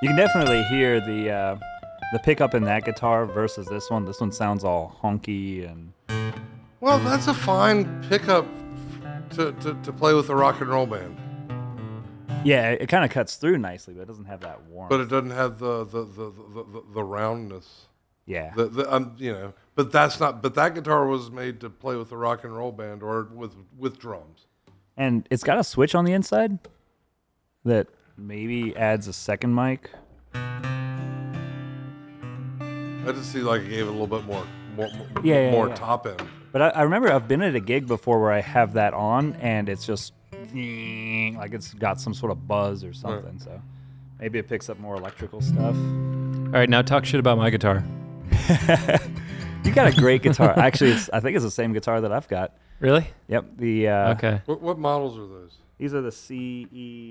You can definitely hear the pickup in that guitar versus this one. This one sounds all honky and. Well, that's a fine pickup to play with a rock and roll band. Yeah, it kind of cuts through nicely, but it doesn't have that warmth. But it doesn't have the roundness. Yeah. But that's not. But that guitar was made to play with a rock and roll band or with drums. And it's got a switch on the inside that maybe adds a second mic. I just see like it gave it a little bit more top end. But I remember I've been at a gig before where I have that on and it's just like it's got some sort of buzz or something. Right. So maybe it picks up more electrical stuff. All right, now talk shit about my guitar. You got a great guitar. Actually, I think it's the same guitar that I've got. Really? Yep. Okay. What models are those? These are the CE.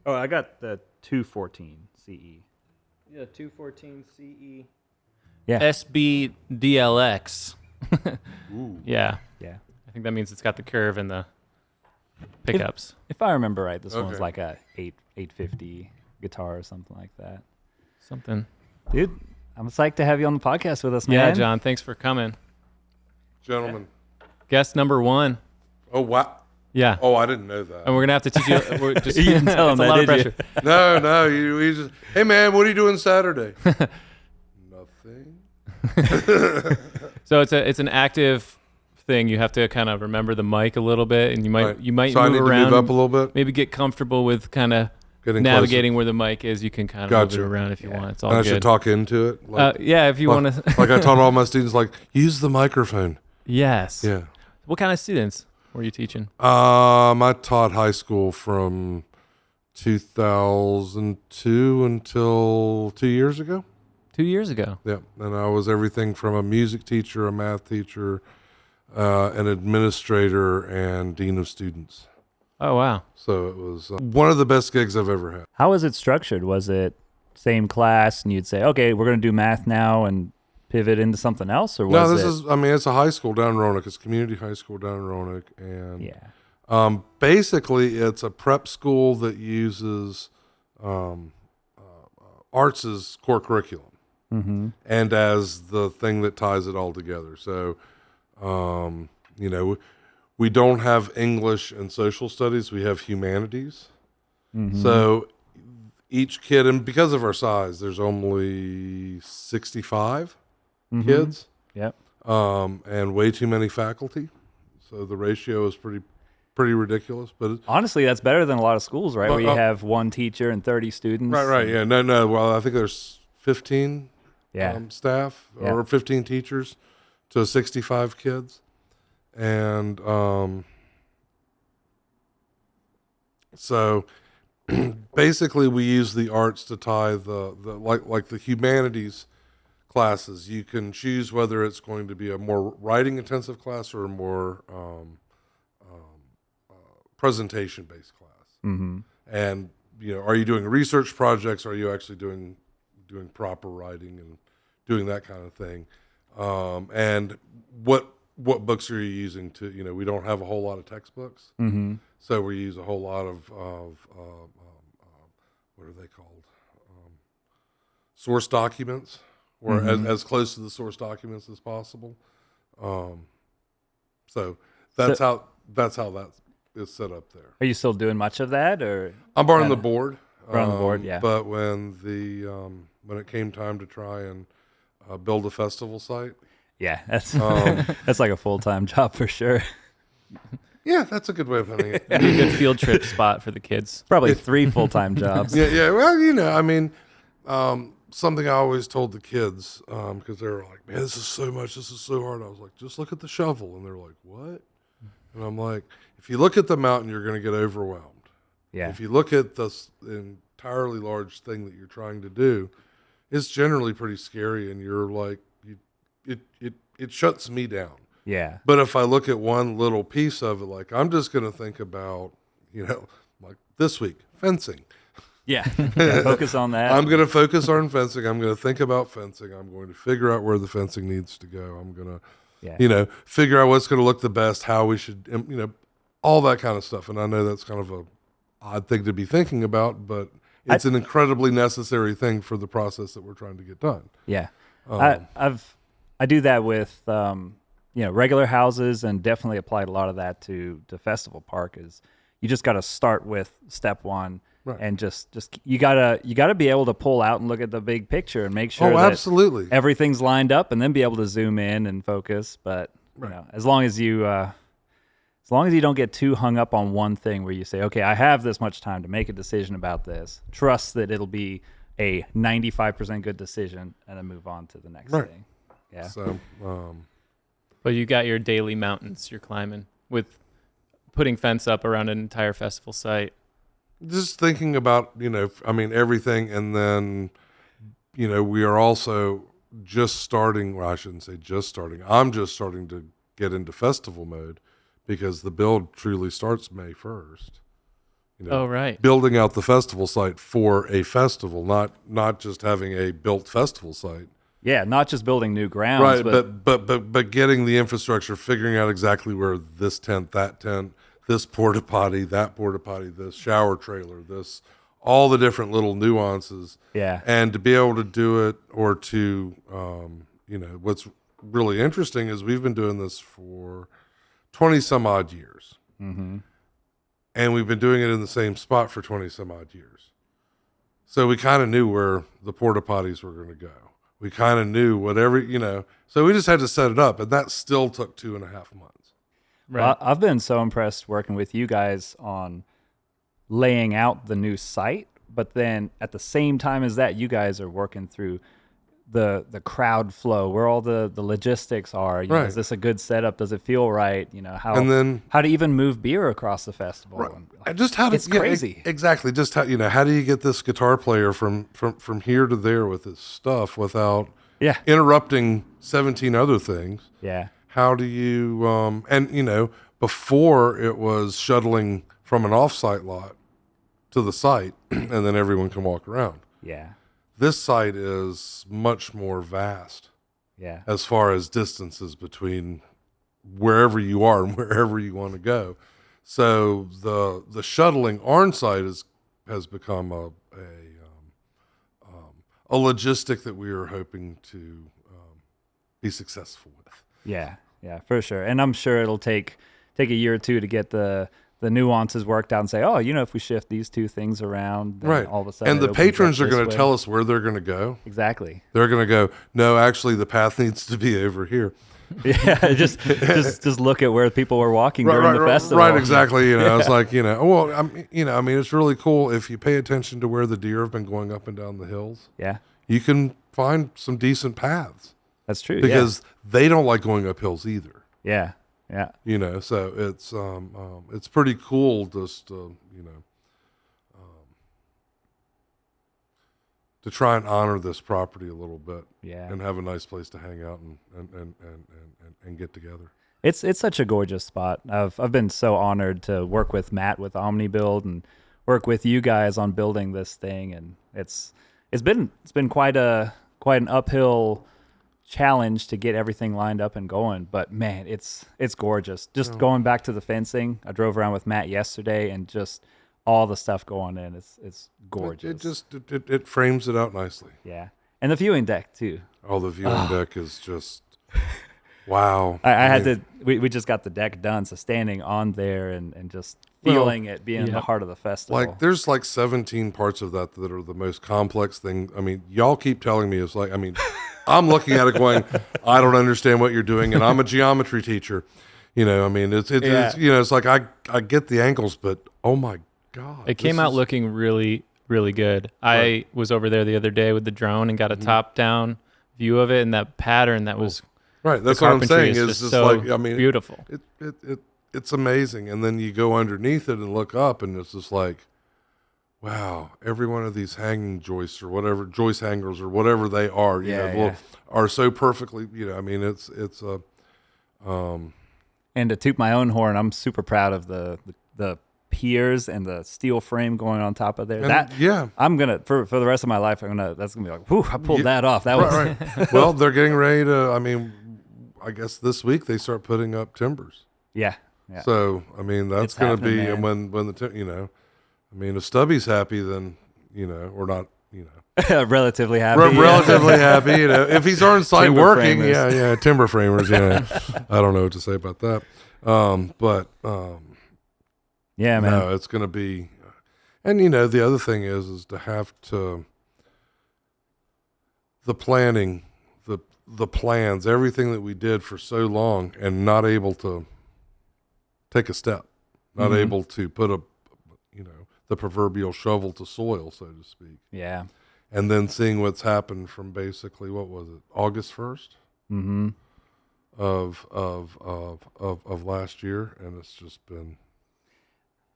Oh, I got the 214 CE. Yeah, 214 CE. Yeah. SBDLX. Ooh. Yeah. Yeah. I think that means it's got the curve and the pickups. If I remember right, this one's like a 850 guitar or something like that. Something. Dude, I'm psyched to have you on the podcast with us, man. Yeah, John, thanks for coming. Gentlemen. Guest number 1. Oh, wow. Yeah. Oh, I didn't know that. And we're going to have to teach you. We're just, You didn't tell him it's a that, lot of did you? pressure. No, you just, hey, man, what are you doing Saturday? Nothing. So it's an active thing. You have to kind of remember the mic a little bit, and you might so move I need around. to move up a little bit? Maybe get comfortable with kind of navigating where the mic is. You can kind of move it around if you want. It's all and good. I should talk into it? Yeah, if you want to. Like I taught all my students, like, use the microphone. Yes. Yeah. What kind of students were you teaching? I taught high school from 2002 until 2 years ago. 2 years ago. Yeah, and I was everything from a music teacher, a math teacher, an administrator, and dean of students. Oh, wow. So it was one of the best gigs I've ever had. How was it structured? Was it same class and you'd say, okay, we're going to do math now and pivot into something else? Or was it's a high school down in Roanoke. It's community high school down in Roanoke. And yeah. Basically, it's a prep school that uses arts as core curriculum. Mm-hmm. And as the thing that ties it all together. So, we don't have English and social studies. We have humanities. Mm-hmm. So each kid, and because of our size, there's only 65 kids. Yep. And way too many faculty. So the ratio is pretty ridiculous. But honestly, that's better than a lot of schools, right? Where you have one teacher and 30 students. Right. Yeah. No. Well, I think there's 15 staff or 15 teachers to 65 kids. And so basically we use the arts to tie the like the humanities classes. You can choose whether it's going to be a more writing intensive class or a more presentation based class. Mm-hmm. And are you doing research projects? Are you actually doing proper writing and doing that kind of thing? And what books are you using to, we don't have a whole lot of textbooks. Mm-hmm. So we use a whole lot of what are they called? Source documents, or as close to the source documents as possible. So that's how that is set up there. Are you still doing much of that, or? I'm part on the board. On the board, yeah. But when it came time to try and build a festival site. Yeah, that's that's like a full-time job for sure. Yeah, that's a good way of putting it. It'd be a good field trip spot for the kids. Probably 3 full-time jobs. Yeah. Well, something I always told the kids, because they were like, man, this is so much, this is so hard. I was like, just look at the shovel. And they're like, what? And I'm like, if you look at the mountain, you're going to get overwhelmed. Yeah. If you look at this entirely large thing that you're trying to do, it's generally pretty scary, and you're like, it shuts me down. Yeah. But if I look at one little piece of it, like I'm just going to think about, like this week, fencing. Yeah. Focus on that. I'm going to focus on fencing. I'm going to think about fencing. I'm going to figure out where the fencing needs to go. I'm going to, figure out what's going to look the best, how we should, all that kind of stuff. And I know that's kind of a odd thing to be thinking about, but it's an incredibly necessary thing for the process that we're trying to get done. Yeah. I do that with regular houses, and definitely applied a lot of that to Festival Park. Is you just got to start with step one, right, and just you gotta be able to pull out and look at the big picture and make sure that absolutely everything's lined up, and then be able to zoom in and focus. But as long as you don't get too hung up on one thing where you say, okay, I have this much time to make a decision about this, trust that it'll be a 95% good decision, and then move on to the next thing. Yeah. So, but you got your daily mountains you're climbing with putting fence up around an entire festival site. Just thinking about, everything. And then, we are also just starting, well, I shouldn't say just starting. I'm just starting to get into festival mode because the build truly starts May 1st. Right. Building out the festival site for a festival, not just having a built festival site. Yeah, not just building new grounds, right? But getting the infrastructure, figuring out exactly where this tent, that tent, this porta potty, that porta potty, this shower trailer, this, all the different little nuances. Yeah, and to be able to do it, or to, what's really interesting is we've been doing this for 20 some odd years, and we've been doing it in the same spot for 20 some odd years. So we kind of knew where the porta potties were going to go. We kind of knew whatever, so we just had to set it up, and that still took 2.5 months. Right. Well, I've been so impressed working with you guys on laying out the new site, but then at the same time as that, you guys are working through the crowd flow, where all the logistics are. Right. Is this a good setup? Does it feel right? How to even move beer across the festival. Right. And just how to, it's crazy. Exactly. Just how do you get this guitar player from here to there with his stuff without interrupting 17 other things? Yeah. How do you, before it was shuttling from an off-site lot to the site, and then everyone can walk around. Yeah. This site is much more vast, as far as distances between wherever you are and wherever you want to go. So the shuttling on site has become a logistic that we are hoping to be successful with. Yeah, for sure. And I'm sure it'll take a year or two to get the nuances worked out and say, if we shift these two things around, then all of a sudden. And the patrons are going to tell us where they're going to go. Exactly. They're going to go, no, actually the path needs to be over here. Yeah, just look at where people were walking during the festival. Right, exactly. It's like, it's really cool if you pay attention to where the deer have been going up and down the hills. Yeah. You can find some decent paths. That's true. Because they don't like going up hills either. Yeah. Yeah. So it's pretty cool just to try and honor this property a little bit. Yeah. And have a nice place to hang out and get together. It's such a gorgeous spot. I've been so honored to work with Matt with Omnibuild and work with you guys on building this thing, and it's been quite an uphill challenge to get everything lined up and going, but man, it's gorgeous. Just going back to the fencing, I drove around with Matt yesterday, and just all the stuff going in, it's gorgeous. It frames it out nicely. Yeah, and the viewing deck too. Oh, the viewing deck is just wow. We just got the deck done, so standing on there and just feeling it being in the heart of the festival. Like there's 17 parts of that are the most complex thing. I mean, y'all keep telling me it's like, I'm looking at it going, I don't understand what you're doing, and I'm a geometry teacher. It's like I get the angles, but oh my God. It came out looking really, really good. Right. I was over there the other day with the drone and got a top-down view of it, and that pattern that was right. That's what I'm saying. Is just so beautiful. It's amazing, and then you go underneath it and look up, and it's just like, wow, every one of these hanging joists or whatever, joist hangers or whatever they are, are so perfectly, it's and to toot my own horn, I'm super proud of the piers and the steel frame going on top of there. I'm gonna for the rest of my life, that's gonna be like, whew, I pulled that off. That was right. Well, they're getting ready to. I guess this week they start putting up timbers. Yeah. So that's going to be, and when the if Stubby's happy, then or not, relatively happy. Relatively happy, if he's on site Timber working, framers. timber framers, I don't know what to say about that. Yeah, man. No, it's going to be, and the other thing is to have to, the planning, the plans, everything that we did for so long and not able to take a step, not able to put the proverbial shovel to soil, so to speak. Yeah. And then seeing what's happened from basically, what was it, August 1st? Mm-hmm. Of last year, and it's just been.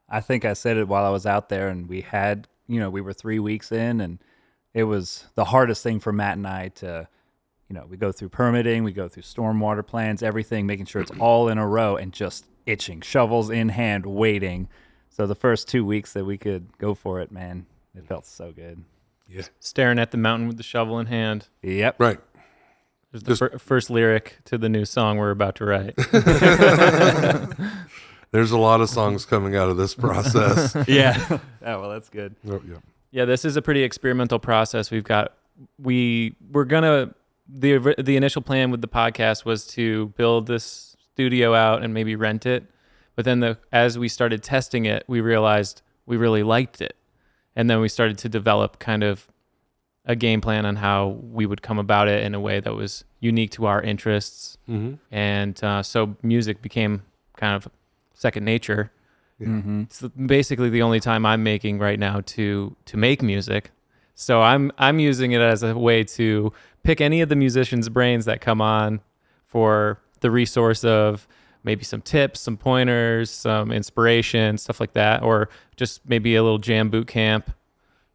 I think I said it while I was out there, and we had, we were 3 weeks in, and it was the hardest thing for Matt and I to, we go through permitting, we go through stormwater plans, everything, making sure it's all in a row and just itching, shovels in hand, waiting. So the first 2 weeks that we could go for it, man, it felt so good. Yeah. Staring at the mountain with the shovel in hand. Yep. Right. There's the first lyric to the new song we're about to write. There's a lot of songs coming out of this process. Yeah. Oh, well, that's good. Oh, yeah. Yeah, this is a pretty experimental process. The initial plan with the podcast was to build this studio out and maybe rent it. But then as we started testing it, we realized we really liked it. And then we started to develop kind of a game plan on how we would come about it in a way that was unique to our interests. Mm-hmm. And so music became kind of second nature. Yeah. Mm-hmm. It's basically the only time I'm making right now to make music. So I'm using it as a way to pick any of the musicians' brains that come on for the resource of maybe some tips, some pointers, some inspiration, stuff like that, or just maybe a little jam boot camp,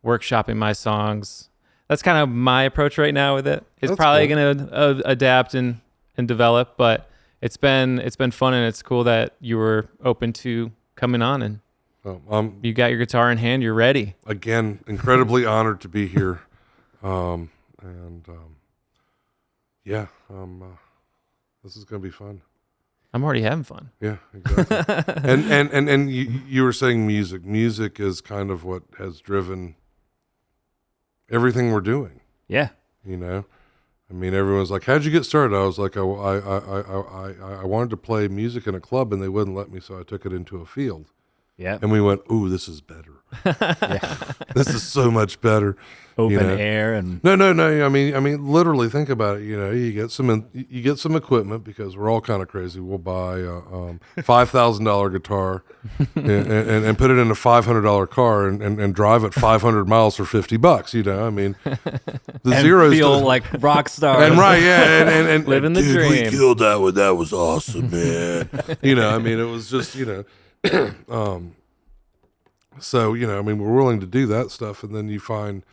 workshopping my songs. That's kind of my approach right now with it. It's That's probably cool. going to adapt and develop, but it's been fun, and it's cool that you were open to coming on, and you got your guitar in hand, you're ready. Again, incredibly honored to be here. This is going to be fun. I'm already having fun. Yeah, exactly. and you were saying music. Music is kind of what has driven everything we're doing. Yeah. I mean, everyone's like, "How'd you get started?" I was like, I wanted to play music in a club, and they wouldn't let me, so I took it into a field. Yeah. And we went, "Ooh, this is better. Yeah. This is so much better." Open air and No. I mean, literally think about it. You get some equipment, because we're all kind of crazy. We'll buy a $5,000 guitar and put it in a $500 car and drive it 500 miles for $50. I mean, the and zeros feel like rock stars. and right, yeah, and Living the dude, dream. We killed that one. That was awesome, man. I mean, it was just So, I mean, we're willing to do that stuff. And then you find,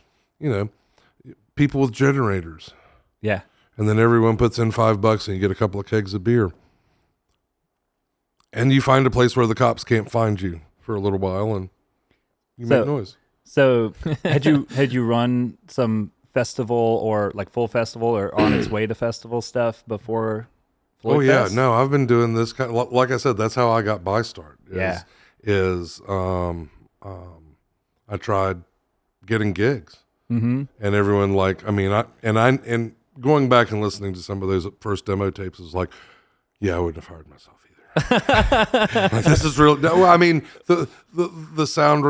people with generators. Yeah. And then everyone puts in $5 and you get a couple of kegs of beer. And you find a place where the cops can't find you for a little while, and you make noise. So had you run some festival or like full festival or on its way to festival stuff before Floyd Fest? No, I've been doing this kind of, like I said, that's how I got my start. I tried getting gigs, and everyone and going back and listening to some of those first demo tapes is like, yeah, I wouldn't have hired myself either. Like, this is real. No, I mean, the sound,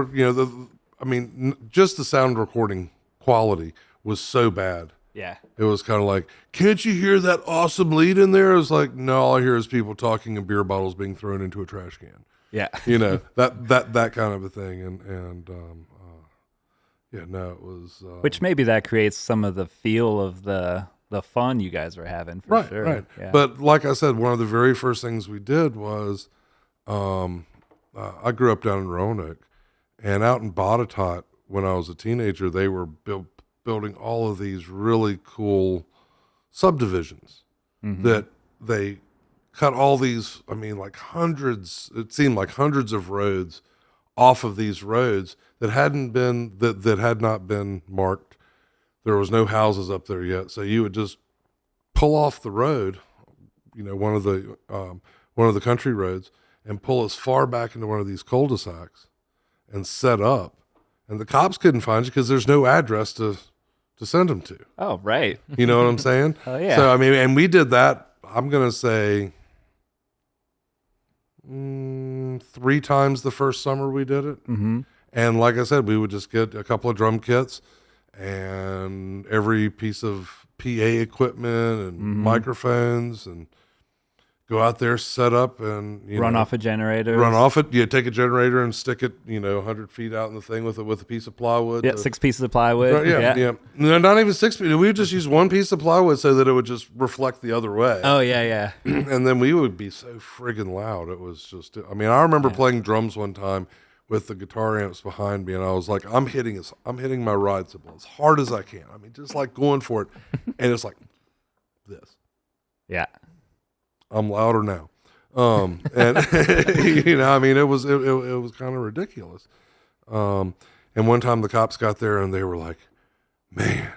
just the sound recording quality was so bad. Yeah. It was kind of like, can't you hear that awesome lead in there? It was like, no, all I hear is people talking and beer bottles being thrown into a trash can. Yeah. That kind of a thing. It was. Which maybe that creates some of the feel of the fun you guys were having for sure. Right. Yeah. But like I said, one of the very first things we did was, I grew up down in Roanoke, and out in Botetourt when I was a teenager, they were building all of these really cool subdivisions that they cut all these, it seemed like hundreds of roads off of these roads that had not been marked. There was no houses up there yet. So you would just pull off the road, one of the country roads, and pull as far back into one of these cul-de-sacs and set up and the cops couldn't find you because there's no address to send them to. Oh, right. You know what I'm saying? Oh, yeah. So, I mean, and we did that, I'm going to say 3 times the first summer we did it. Mm-hmm. And like I said, we would just get a couple of drum kits and every piece of PA equipment and microphones and go out there, set up, and run off a generator. Run off it. You take a generator and stick it, 100 feet out in the thing with a piece of plywood. Yeah, 6 pieces of plywood. Yeah. No, not even 6 pieces. We would just use one piece of plywood so that it would just reflect the other way. Oh, yeah. And then we would be so friggin' loud. It was just, I mean, I remember playing drums one time with the guitar amps behind me, and I was like, I'm hitting my ride cymbal as hard as I can. I mean, just like going for it. And it's like this. Yeah. I'm louder now. And I mean, it was kind of ridiculous. And one time the cops got there and they were like, "Man,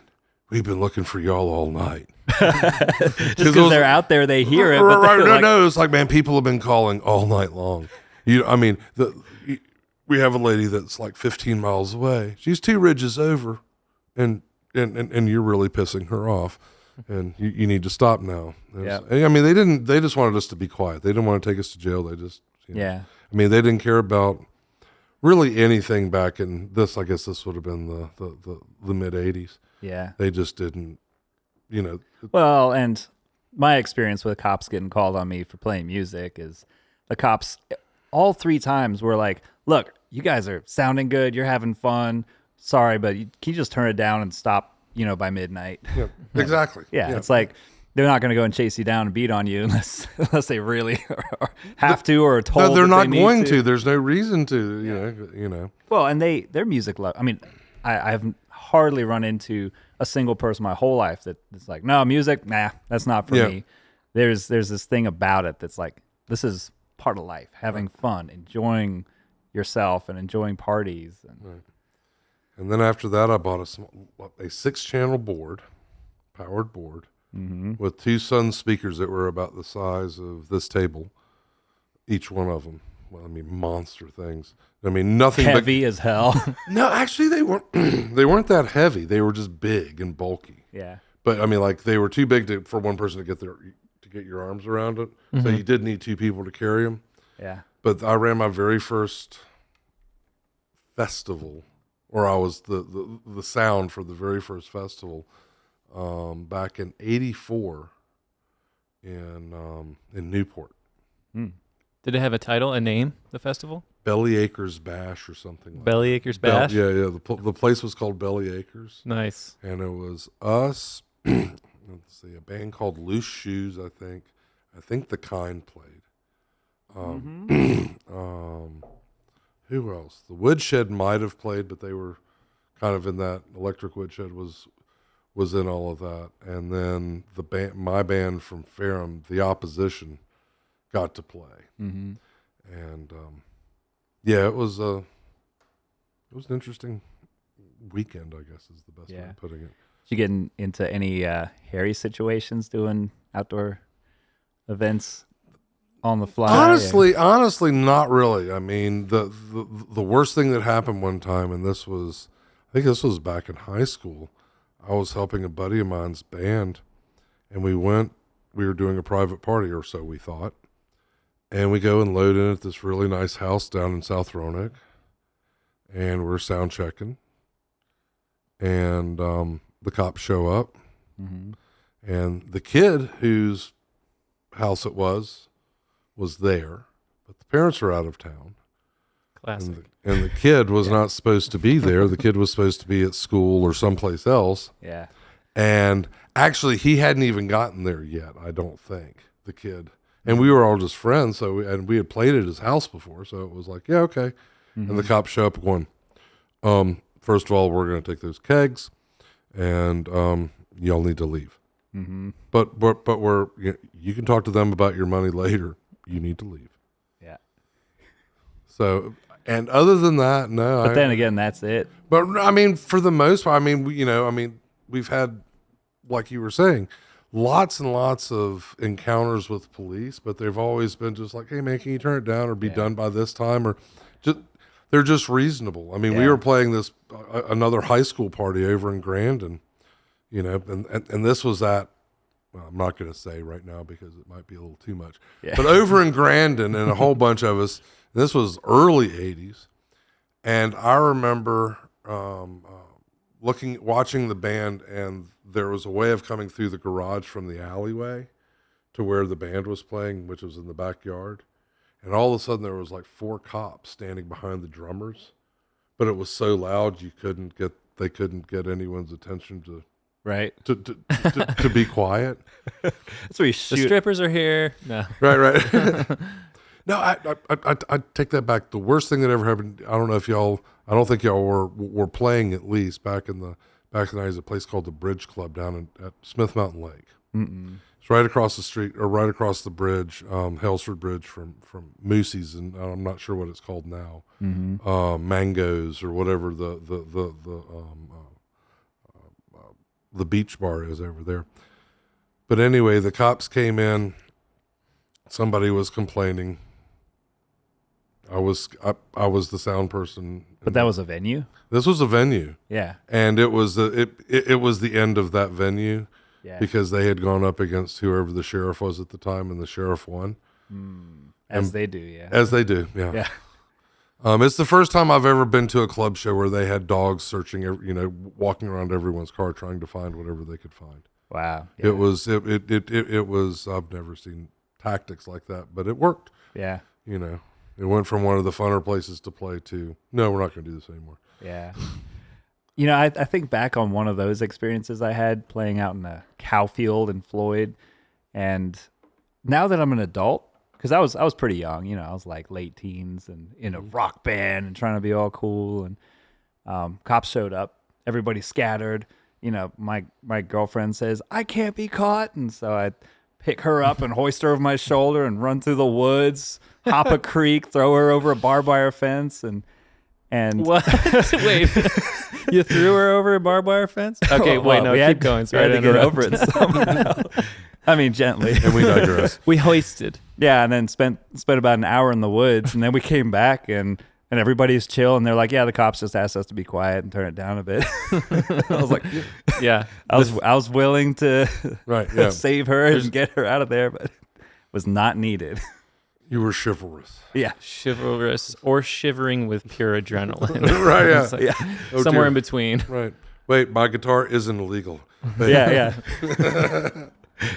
we've been looking for y'all all night." Just because they're out there, they hear it. But right, no, it's like, man, people have been calling all night long. We have a lady that's like 15 miles away. She's 2 ridges over, and you're really pissing her off. And you need to stop now. I mean, they just wanted us to be quiet. They didn't want to take us to jail. They just, yeah. I mean, they didn't care about really anything back in this. I guess this would have been the mid 80s. Yeah. They just didn't, Well, and my experience with cops getting called on me for playing music is the cops all 3 times were like, "Look, you guys are sounding good. You're having fun. Sorry, but can you just turn it down and stop, by midnight?" Yeah, exactly. Yeah, it's like they're not going to go and chase you down and beat on you unless they really have to or are told. No, they're not they going need to. There's no reason to. Well, and their music love. I mean, I have hardly run into a single person my whole life that's like, "No, music, nah, that's not for me." There's this thing about it that's like, this is part of life, having fun, enjoying yourself, and enjoying parties. Right. And then after that, I bought a 6-channel board, powered board, with 2 Sun speakers that were about the size of this table, each one of them. Well, I mean, monster things. I mean, nothing heavy as hell. No, actually, they weren't. They weren't that heavy. They were just big and bulky. Yeah. But I mean, like they were too big for one person to get your arms around it. So you did need 2 people to carry them. Yeah. But I ran my very first festival, or I was the sound for the very first festival, back in '84 in Newport. Did it have a title, a name, the festival? Belly Acres Bash or something like Belly Acres Bash? Yeah. The place was called Belly Acres. Nice. And it was us, let's see, a band called Loose Shoes, I think. I think The Kind played. Who else? The Woodshed might have played, but they were kind of in that. Electric Woodshed was in all of that. And then my band from Ferrum, The Opposition, got to play. And it was an interesting weekend, I guess is the best way of putting it. Did you get into any hairy situations doing outdoor events on the fly? Honestly, not really. I mean, the worst thing that happened one time, and I think this was back in high school. I was helping a buddy of mine's band, and we were doing a private party, or so we thought. And we go and load in at this really nice house down in South Roanoke, and we're sound checking. And the cops show up, and the kid whose house it was there, but the parents are out of town. Classic. And the kid was not supposed to be there. The kid was supposed to be at school or someplace else. Yeah. And actually, he hadn't even gotten there yet, I don't think, the kid. And we were all just friends, so we had played at his house before, so it was like, yeah, okay. And the cops show up going, first of all, we're going to take those kegs, and y'all need to leave. But you can talk to them about your money later. You need to leave. Yeah. So, and other than that, no. But then again, that's it. But I mean, for the most part, we've had, like you were saying, lots and lots of encounters with police, but they've always been just like, "Hey man, can you turn it down or be done by this time?" Or just they're just reasonable. I mean, we were playing this another high school party over in Grandin, you know, and this was at, well, I'm not going to say right now because it might be a little too much, but over in Grandin, and a whole bunch of us. This was early '80s, and I remember watching the band, and there was a way of coming through the garage from the alleyway to where the band was playing, which was in the backyard. And all of a sudden there was like 4 cops standing behind the drummers, but it was so loud they couldn't get anyone's attention to to be quiet. That's where you shoot. The strippers are here. No. Right. No, I take that back. The worst thing that ever happened, I don't think y'all were playing, at least back in the days, a place called the Bridge Club down at Smith Mountain Lake. Mm-mm. It's right across the street, or right across the bridge, Hellsford Bridge from Moosey's, and I'm not sure what it's called now, Mangoes or whatever the beach bar is over there. But anyway, the cops came in. Somebody was complaining. I was the sound person. But that was a venue? This was a venue. Yeah. And it was the end of that venue. Yeah. Because they had gone up against whoever the sheriff was at the time, and the sheriff won. As they do, yeah. As they do, yeah. Yeah. It's the first time I've ever been to a club show where they had dogs searching, walking around everyone's car trying to find whatever they could find. Wow. Yeah. It was. I've never seen tactics like that, but it worked. Yeah. It went from one of the funner places to play to, no, we're not going to do this anymore. Yeah. I think back on one of those experiences I had playing out in a cow field in Floyd, and now that I'm an adult, because I was pretty young, I was like late teens and in a rock band and trying to be all cool, and cops showed up, everybody scattered. My girlfriend says, "I can't be caught," and so I pick her up and hoist her over my shoulder and run through the woods, hop a creek, throw her over a barbed wire fence, and what? Wait, you threw her over a barbed wire fence? Okay, keep going. Sorry, we had to get over it somehow. I mean, gently. And we digress. We hoisted. Yeah, and then spent about an hour in the woods, and then we came back, and everybody's chill, and they're like, "Yeah, the cops just asked us to be quiet and turn it down a bit." I was like, "Yeah, I was willing to save her and get her out of there, but it was not needed." You were chivalrous. Yeah. Chivalrous or shivering with pure adrenaline. Right, yeah. Like somewhere in between. Right. Wait, my guitar isn't illegal. Yeah.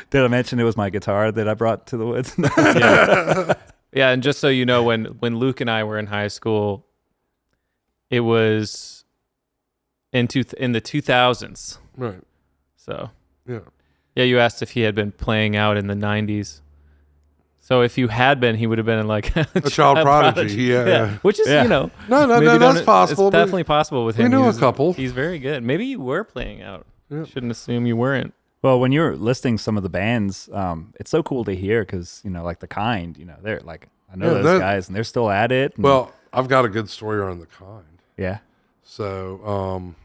Did I mention it was my guitar that I brought to the woods? Yeah, and just so you know, when Luke and I were in high school, it was in the 2000s. Right. So. Yeah. Yeah, you asked if he had been playing out in the 90s. So if you had been, he would have been like a child prodigy. Yeah. Which is, No, that's possible. It's definitely possible with him. We knew a couple. He's very good. Maybe you were playing out. Yeah. Shouldn't assume you weren't. Well, when you're listing some of the bands, it's so cool to hear because, like The Kind, they're like, I know those guys and they're still at it. Well, I've got a good story on The Kind. Yeah. So,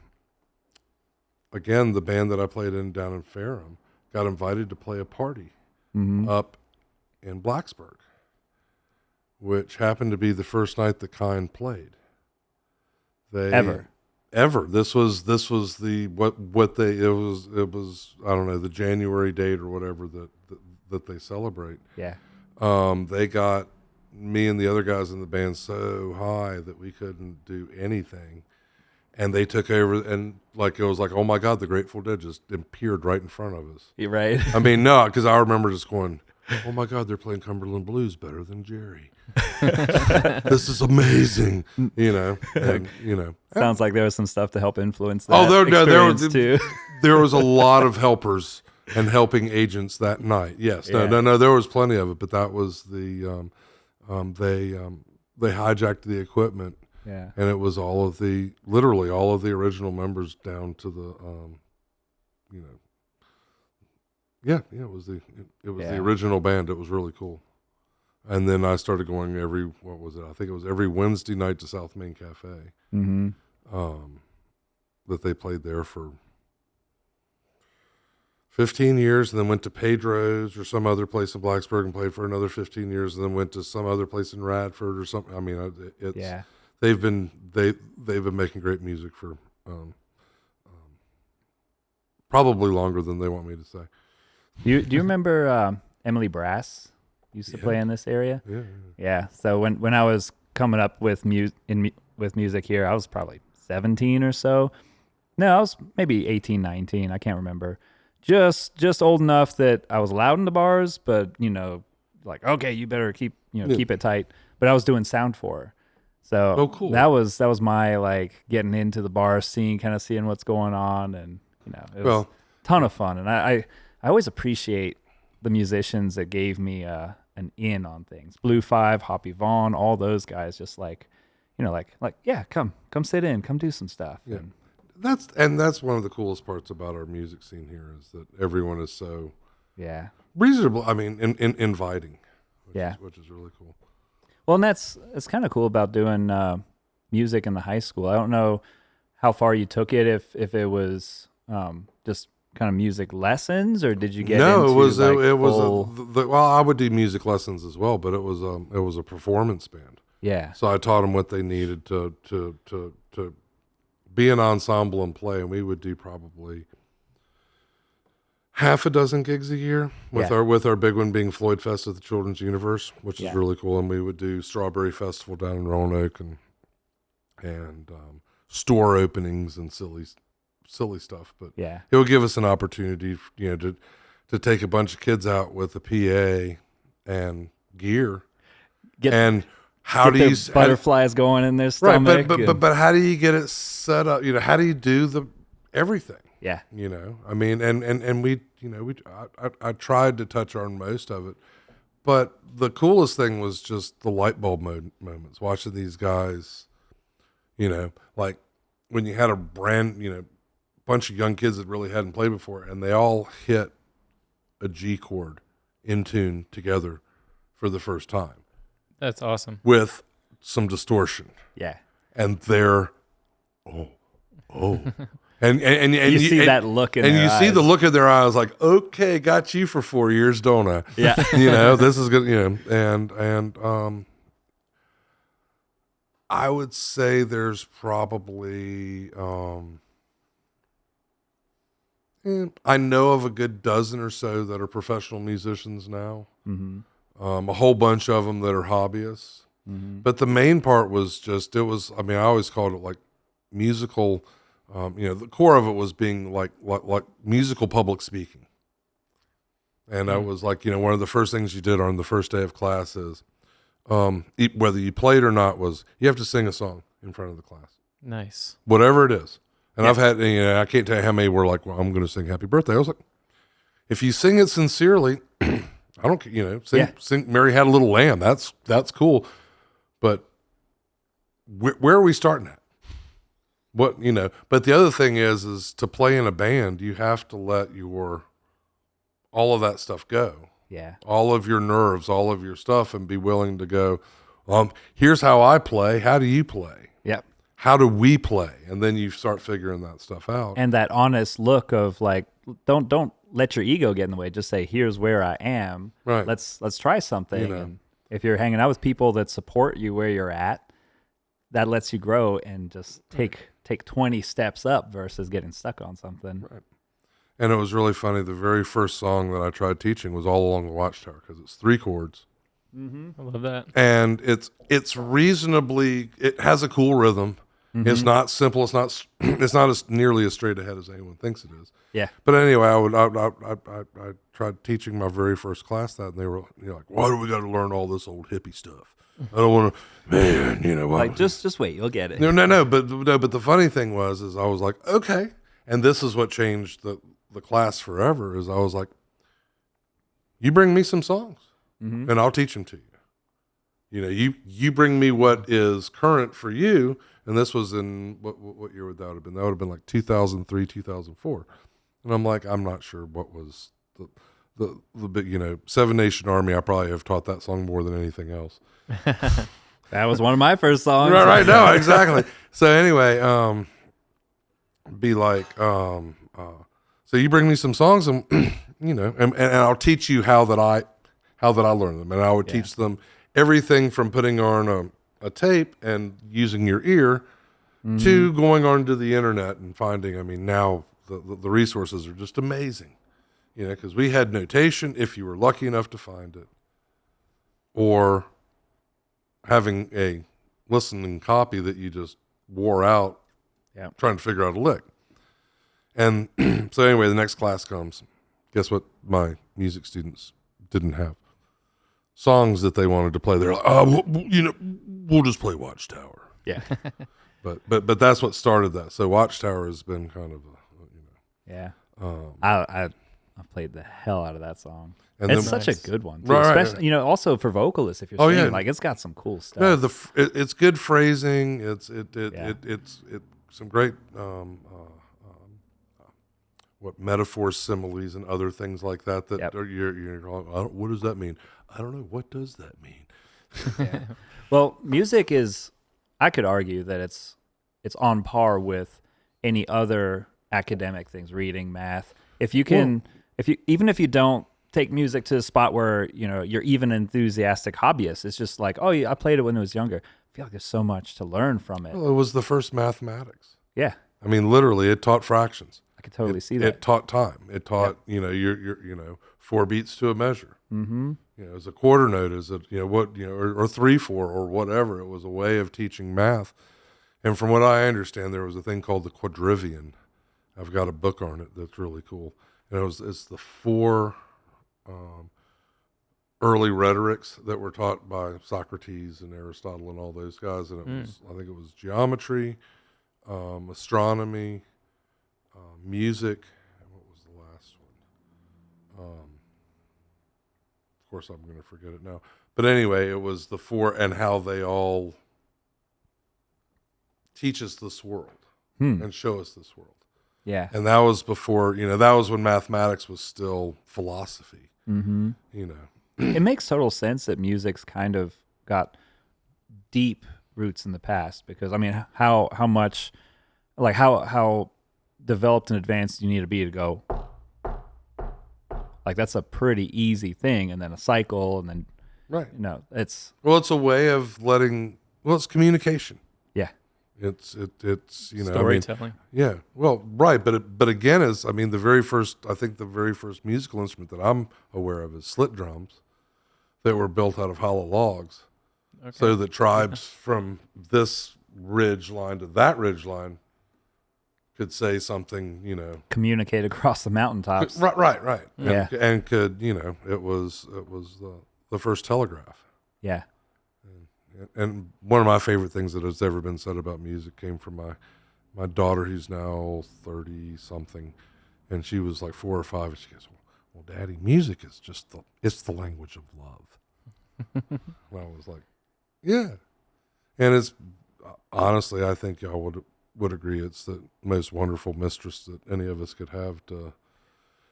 again, the band that I played down in Ferrum got invited to play a party up in Blacksburg, which happened to be the first night The Kind played. Ever. This was the it was I don't know, the January date or whatever that they celebrate. Yeah. They got me and the other guys in the band so high that we couldn't do anything. And they took over, and it was like, oh my God, the Grateful Dead just appeared right in front of us. You're right. I mean, no, because I remember just going, oh my God, they're playing Cumberland Blues better than Jerry. This is amazing, Sounds like there was some stuff to help influence that too. There was a lot of helpers and helping agents that night. Yes, no, there was plenty of it, but that was they hijacked the equipment. Yeah. And it was literally all of the original members down to the, it was the original band. It was really cool. And then I started going I think it was every Wednesday night to South Main Cafe. Mm-hmm. That they played there for 15 years, and then went to Pedro's or some other place in Blacksburg and played for another 15 years, and then went to some other place in Radford or something. I mean, they've been making great music for probably longer than they want me to say. Do you remember Emily Brass used to play in this area? Yeah. So when I was coming up with music here, I was probably 17 or so. No, I was maybe 18, 19. I can't remember. Just old enough that I was allowed in the bars, but like, okay, you better keep it tight. But I was doing sound for her. So cool. That was my like getting into the bar scene, kind of seeing what's going on, and it was a ton of fun. And I always appreciate the musicians that gave me an in on things. Blue Five, Hoppy Vaughn, all those guys, just like yeah, come sit in, come do some stuff. Yeah. That's one of the coolest parts about our music scene here is that everyone is so reasonable. I mean, inviting, which is really cool. Well, and it's kind of cool about doing music in the high school. I don't know how far you took it, if it was just kind of music lessons, or did you get into well, I would do music lessons as well, but it was a performance band. Yeah. So I taught them what they needed to be an ensemble and play, and we would do probably half a dozen gigs a year with our big one being Floyd Fest at the Children's Universe, which is really cool. And we would do Strawberry Festival down in Roanoke and store openings and silly stuff. But it would give us an opportunity, to take a bunch of kids out with a PA and gear how do you butterflies going in their stomach? Right, but how do you get it set up? How do you do everything? Yeah. I mean, and we, I tried to touch on most of it, but the coolest thing was just the light bulb moments, watching these guys, like when you had a bunch of young kids that really hadn't played before, and they all hit a G chord in tune together for the first time. That's awesome. With some distortion. Yeah. And they're, And you see that look in their eyes. And you see the look in their eyes like, okay, got you for 4 years, don't I? Yeah. This is good, and I would say there's probably, I know of a good dozen or so that are professional musicians now. Mm-hmm. A whole bunch of them that are hobbyists. Mm-hmm. But the main part was I always called it like musical. The core of it was being like musical public speaking. And that was like, one of the first things you did on the first day of class is, whether you played or not, was you have to sing a song in front of the class. Nice. Whatever it is. And I've had, I can't tell you how many were like, well, I'm going to sing Happy Birthday. I was like, if you sing it sincerely, I don't, sing Mary Had a Little Lamb. That's cool. But where are we starting at? But the other thing is to play in a band, you have to let all of that stuff go. Yeah. All of your nerves, all of your stuff, and be willing to go, here's how I play. How do you play? Yep. How do we play? And then you start figuring that stuff out. And that honest look of like, don't let your ego get in the way. Just say, here's where I am. Right. Let's try something. And if you're hanging out with people that support you where you're at, that lets you grow and just take 20 steps up versus getting stuck on something. Right. And it was really funny. The very first song that I tried teaching was All Along the Watchtower because it's 3 chords. Mm-hmm. I love that. And it has a cool rhythm. Mm-hmm. It's not simple. It's not as nearly as straight ahead as anyone thinks it is. Yeah. But anyway, I tried teaching my very first class that, and they were like, why do we got to learn all this old hippie stuff? I don't want to, man, like just wait, you'll get it. No, but the funny thing is I was like, okay. And this is what changed the class forever is I was like, you bring me some songs and I'll teach them to you. You bring me what is current for you. And this was in, what year would that have been? That would have been like 2003, 2004. And I'm like, I'm not sure what was the big, Seven Nation Army. I probably have taught that song more than anything else. That was one of my first songs. Right, no, exactly. So anyway, be like, so you bring me some songs and, and I'll teach you how that I learn them. And I would teach them everything from putting on a tape and using your ear to going onto the internet and finding, I mean, now the resources are just amazing, you know, because we had notation if you were lucky enough to find it, or having a listening copy that you just wore out trying to figure out a lick. And so anyway, the next class comes. Guess what my music students didn't have? Songs that they wanted to play. They're like, oh, we'll just play Watchtower. Yeah. But that's what started that. So Watchtower has been kind of yeah. I played the hell out of that song. And it's then, such a good one, too. Right, Especially, you know, also for vocalists, if you're singing, like it's got some cool stuff. No, it's good phrasing. It's some great metaphors, similes, and other things like that. You're going, what does that mean? I don't know. What does that mean? Yeah. Well, music is, I could argue that it's on par with any other academic things, reading, math. If you can, even if you don't take music to a spot where, you know, you're even enthusiastic hobbyist, it's just like, oh, yeah, I played it when I was younger. I feel like there's so much to learn from it. Well, it was the first mathematics. Yeah. I mean, literally, it taught fractions. I could totally see that. It taught time. It taught, you know, your 4 beats to a measure. Mm-hmm. You know, as a quarter note, as a, you know, what, you know, or 3/4 or whatever. It was a way of teaching math. And from what I understand, there was a thing called the quadrivium. I've got a book on it that's really cool. And it's the 4 early rhetorics that were taught by Socrates and Aristotle and all those guys. And it was, I think it was geometry, astronomy, music, and what was the last one? Of course, I'm going to forget it now. But anyway, it was the 4 and how they all teach us this world and show us this world. Yeah. And that was before, you know, that was when mathematics was still philosophy. Mm-hmm. You know, it makes total sense that music's kind of got deep roots in the past, because I mean, how much, like how developed and advanced you need to be to go, like that's a pretty easy thing, and then a cycle, and then right. You know, it's a way of it's communication. Yeah. It's you know, storytelling. I mean, yeah. Well, right, but again, the very first musical instrument that I'm aware of is slit drums that were built out of hollow logs. Okay. So that tribes from this ridge line to that ridge line could say something, you know, communicate across the mountaintops. Right. Yeah. And could, you know, it was the first telegraph. Yeah. And one of my favorite things that has ever been said about music came from my daughter, who's now 30-something, and she was like 4 or 5, and she goes, well, Daddy, music is just it's the language of love. And I was like, yeah. And it's, honestly, I think y'all would agree, it's the most wonderful mistress that any of us could have to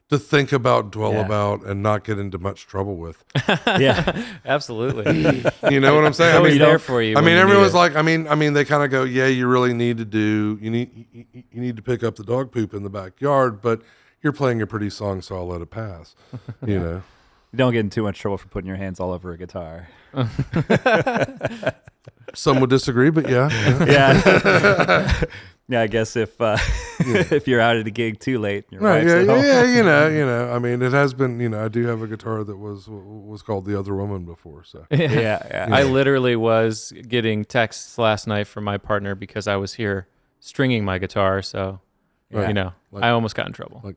think about, dwell about, and not get into much trouble with. Yeah, absolutely. You know what I'm saying? It's always there for you. I mean, everyone's like, I mean, they kind of go, yeah, you really need to you need to pick up the dog poop in the backyard, but you're playing a pretty song, so I'll let it pass. You know, you don't get in too much trouble for putting your hands all over a guitar. Some would disagree, but yeah. Yeah, I guess if if you're out at a gig too late, you're right. Yeah. You know. I mean, it has been. You know, I do have a guitar that was called The Other Woman before. So yeah. I literally was getting texts last night from my partner because I was here stringing my guitar. So you know, I almost got in trouble. Like,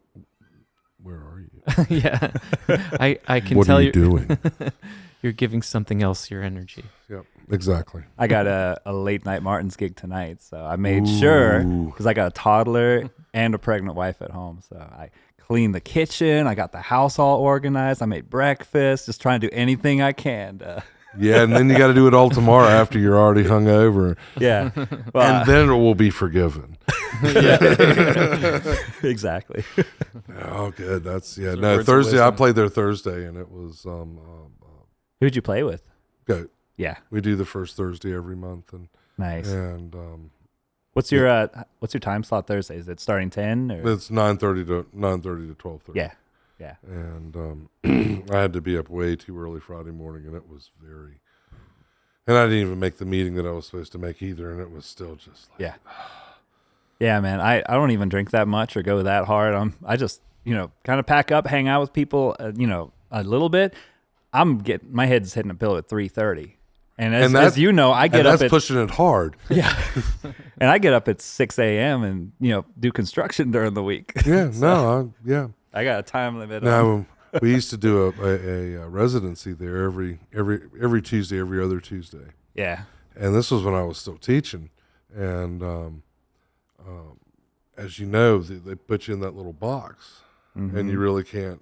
where are you? Yeah, I can what tell are you doing? You're giving something else your energy. Yep, exactly. I got a late night Martin's gig tonight, so I made sure, because I got a toddler and a pregnant wife at home, so I cleaned the kitchen. I got the house all organized. I made breakfast, just trying to do anything I can. Yeah, and then you got to do it all tomorrow after you're already hungover. Yeah, well, and then it will be forgiven. Exactly. Oh, good. That's No, Thursday. I played there Thursday, and it was. Who'd you play with? GOTE. Yeah, we do the first Thursday every month, and nice. And what's your time slot Thursday? Is it starting 10 or? It's 9:30 to 12:30. Yeah. And I had to be up way too early Friday morning, and it was And I didn't even make the meeting that I was supposed to make either, and it was still just like, Yeah, man. I don't even drink that much or go that hard. I just, kind of pack up, hang out with people, a little bit. My head's hitting a pillow at 3:30. And as you know, I get up that's pushing it hard. Yeah. And I get up at 6 a.m. and, do construction during the week. Yeah, So, yeah. I got a time limit. Now, we used to do a residency there every Tuesday, every other Tuesday. Yeah. And this was when I was still teaching. And as you know, they put you in that little box, and you really can't,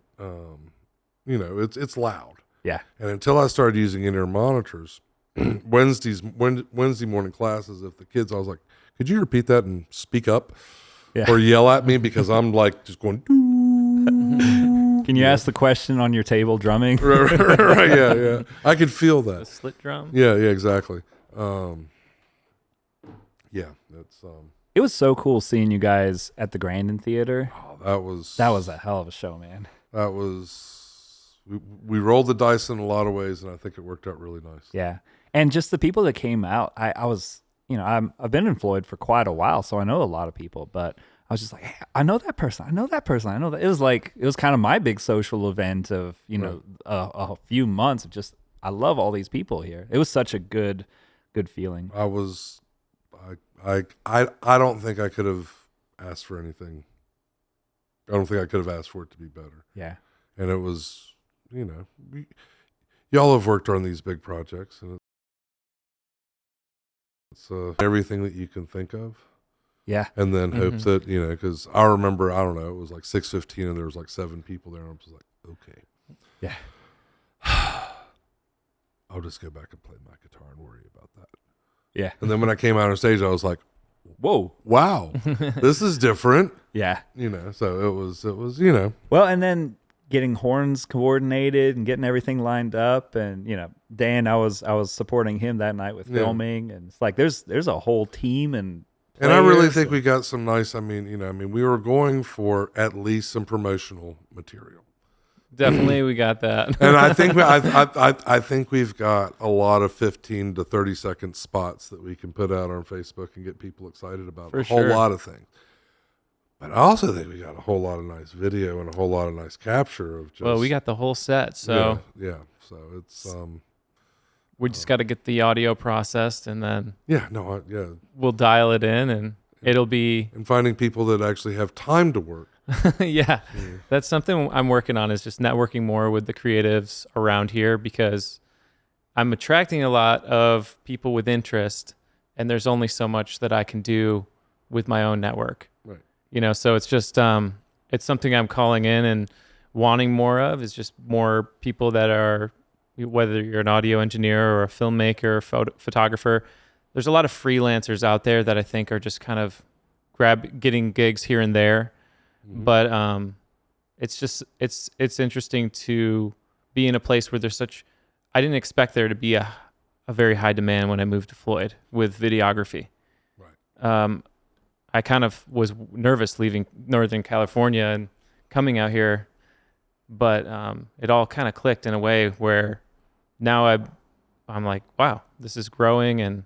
it's loud. Yeah. And until I started using in-ear monitors, Wednesday morning classes, if the kids, I was like, could you repeat that and speak up or yell at me? Because I'm like just going, Can you ask the question on your table drumming? right, yeah. I could feel that. The slit drum? Yeah, exactly. That's It was so cool seeing you guys at the Grandin Theater. that was a hell of a show, man. That was we rolled the dice in a lot of ways, and I think it worked out really nice. Yeah. And just the people that came out, I was, I've been in Floyd for quite a while, so I know a lot of people, but I was just like, hey, I know that person. I know that. It was kind of my big social event of, a few months of just, I love all these people here. It was such a good feeling. I don't think I could have asked for anything. I don't think I could have asked for it to be better. Yeah. And it was, y'all have worked on these big projects, and it's everything that you can think of. Yeah. And then hope that, because I remember, I don't know, it was like 6:15 and there was like 7 people there, and I was like, okay. Yeah. I'll just go back and play my guitar and worry about that. Yeah. And then when I came out on stage, I was like, whoa, wow, this is different. Yeah. So it was. Well, and then getting horns coordinated and getting everything lined up, and Dan, I was supporting him that night with filming, and it's like there's a whole team and I really think we got some nice. We were going for at least some promotional material. Definitely, we got that. And I think I think we've got a lot of 15 to 30 second spots that we can put out on Facebook and get people excited about For a whole sure. lot of things. But I also think we got a whole lot of nice video and a whole lot of nice capture of just. Well, we got the whole set, so yeah. So it's we just got to get the audio processed, and then we'll dial it in, and it'll be and finding people that actually have time to work. yeah. That's something I'm working on, is just networking more with the creatives around here, because I'm attracting a lot of people with interest, and there's only so much that I can do with my own network. Right. So it's just it's something I'm calling in and wanting more of, is just more people that are, whether you're an audio engineer or a filmmaker, photographer. There's a lot of freelancers out there that I think are just kind of getting gigs here and there. But it's interesting to be in a place where there's such. I didn't expect there to be a very high demand when I moved to Floyd with videography. Right. I kind of was nervous leaving Northern California and coming out here, but it all kind of clicked in a way where now I'm like, wow, this is growing, and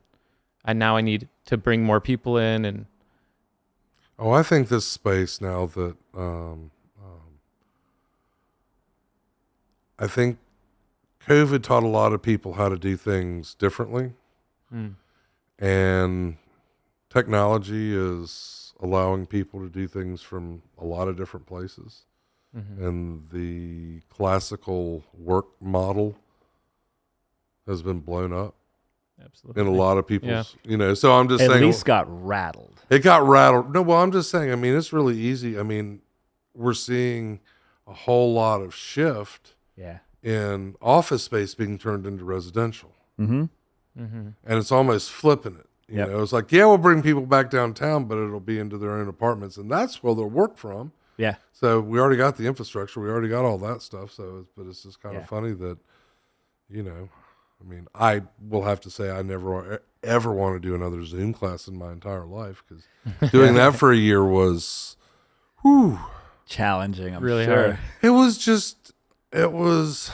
I need to bring more people in. And I think this space now that I think COVID taught a lot of people how to do things differently, and technology is allowing people to do things from a lot of different places, and the classical work model has been blown up. Absolutely. In a lot of people's, so I'm just saying. At least got rattled. It got rattled. No, well, I'm just saying, it's really easy. We're seeing a whole lot of shift in office space being turned into residential. Mm-hmm. And it's almost flipping it. You know, it's like, we'll bring people back downtown, but it'll be into their own apartments, and that's where they'll work from. Yeah. So we already got the infrastructure. We already got all that stuff. But it's just kind of funny that, I will have to say I never ever want to do another Zoom class in my entire life, because doing that for a year was, challenging. I'm really sure. hard. It was.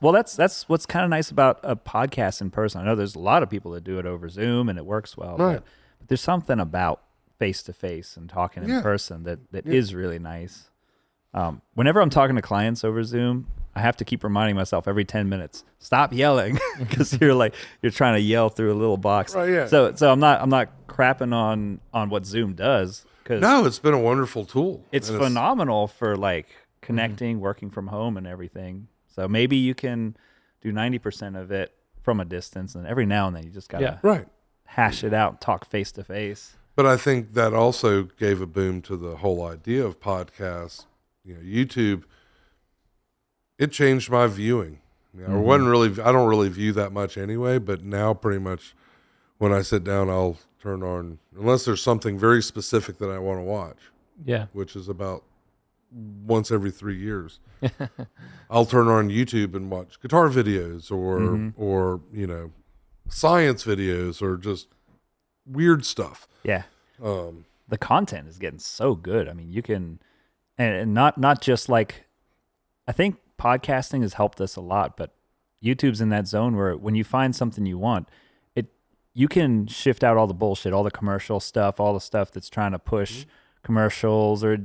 Well, that's what's kind of nice about a podcast in person. I know there's a lot of people that do it over Zoom and it works well, Right. but there's something about face to face and talking in person that is really nice. Whenever I'm talking to clients over Zoom, I have to keep reminding myself every 10 minutes, stop yelling, because you're trying to yell through a little box. Right, yeah. So I'm not crapping on what Zoom does. No, it's been a wonderful tool. It's phenomenal for like connecting, working from home and everything. So maybe you can do 90% of it from a distance, and every now and then you just gotta right. hash it out, talk face to face. But I think that also gave a boom to the whole idea of podcasts. YouTube, it changed my viewing. I don't really view that much anyway, but now pretty much when I sit down, I'll turn on, unless there's something very specific that I want to watch. Yeah. Which is about once every 3 years. I'll turn on YouTube and watch guitar videos or science videos or just weird stuff. Yeah. The content is getting so good. I mean, you can, and not just like, I think podcasting has helped us a lot, but YouTube's in that zone where when you find something you want, you can shift out all the bullshit, all the commercial stuff, all the stuff that's trying to push commercials or,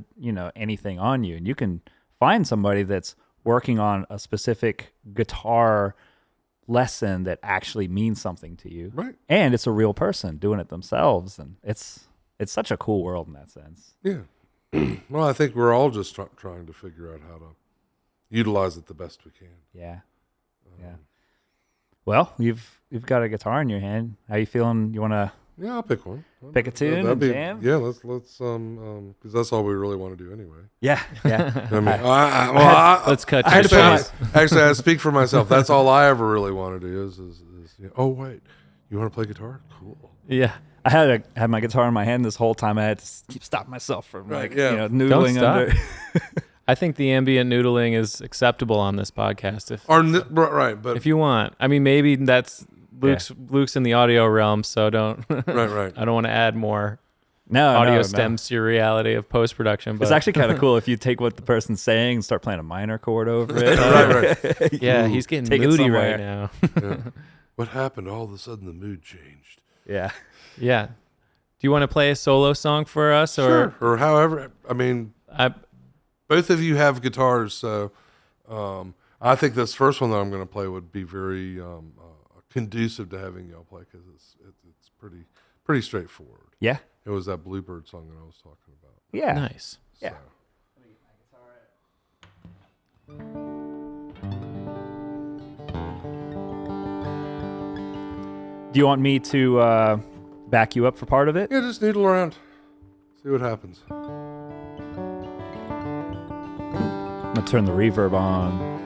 anything on you. And you can find somebody that's working on a specific guitar lesson that actually means something to you. Right. And it's a real person doing it themselves. And it's such a cool world in that sense. Yeah. Well, I think we're all just trying to figure out how to utilize it the best we can. Yeah. Well, you've got a guitar in your hand. How you feeling? You want to? Yeah, I'll pick one. Pick a tune and jam. Yeah, let's because that's all we really want to do anyway. Yeah. I mean, let's cut. Actually, I speak for myself. That's all I ever really want to do is oh wait, you want to play guitar? Cool. Yeah. I had my guitar in my hand this whole time. I had to keep stopping myself from noodling Don't stop. under. I think the ambient noodling is acceptable on this podcast. But if you want, I mean, maybe that's Luke's in the audio realm, so don't. right. I don't want to add more. Audio stems to your reality of post production. But it's actually kind of cool if you take what the person's saying and start playing a minor chord over it. right. Yeah, he's getting moody right now. What happened? All of a sudden, the mood changed. Yeah. Yeah. Do you want to play a solo song for us, Sure. Or however? I mean, both of you have guitars, so I think this first one that I'm going to play would be very conducive to having y'all play because it's pretty straightforward. Yeah. It was that Bluebird song that I was talking about. Yeah. Nice. Yeah. Do you want me to back you up for part of it? Yeah, just noodle around. See what happens. I'm going to turn the reverb on.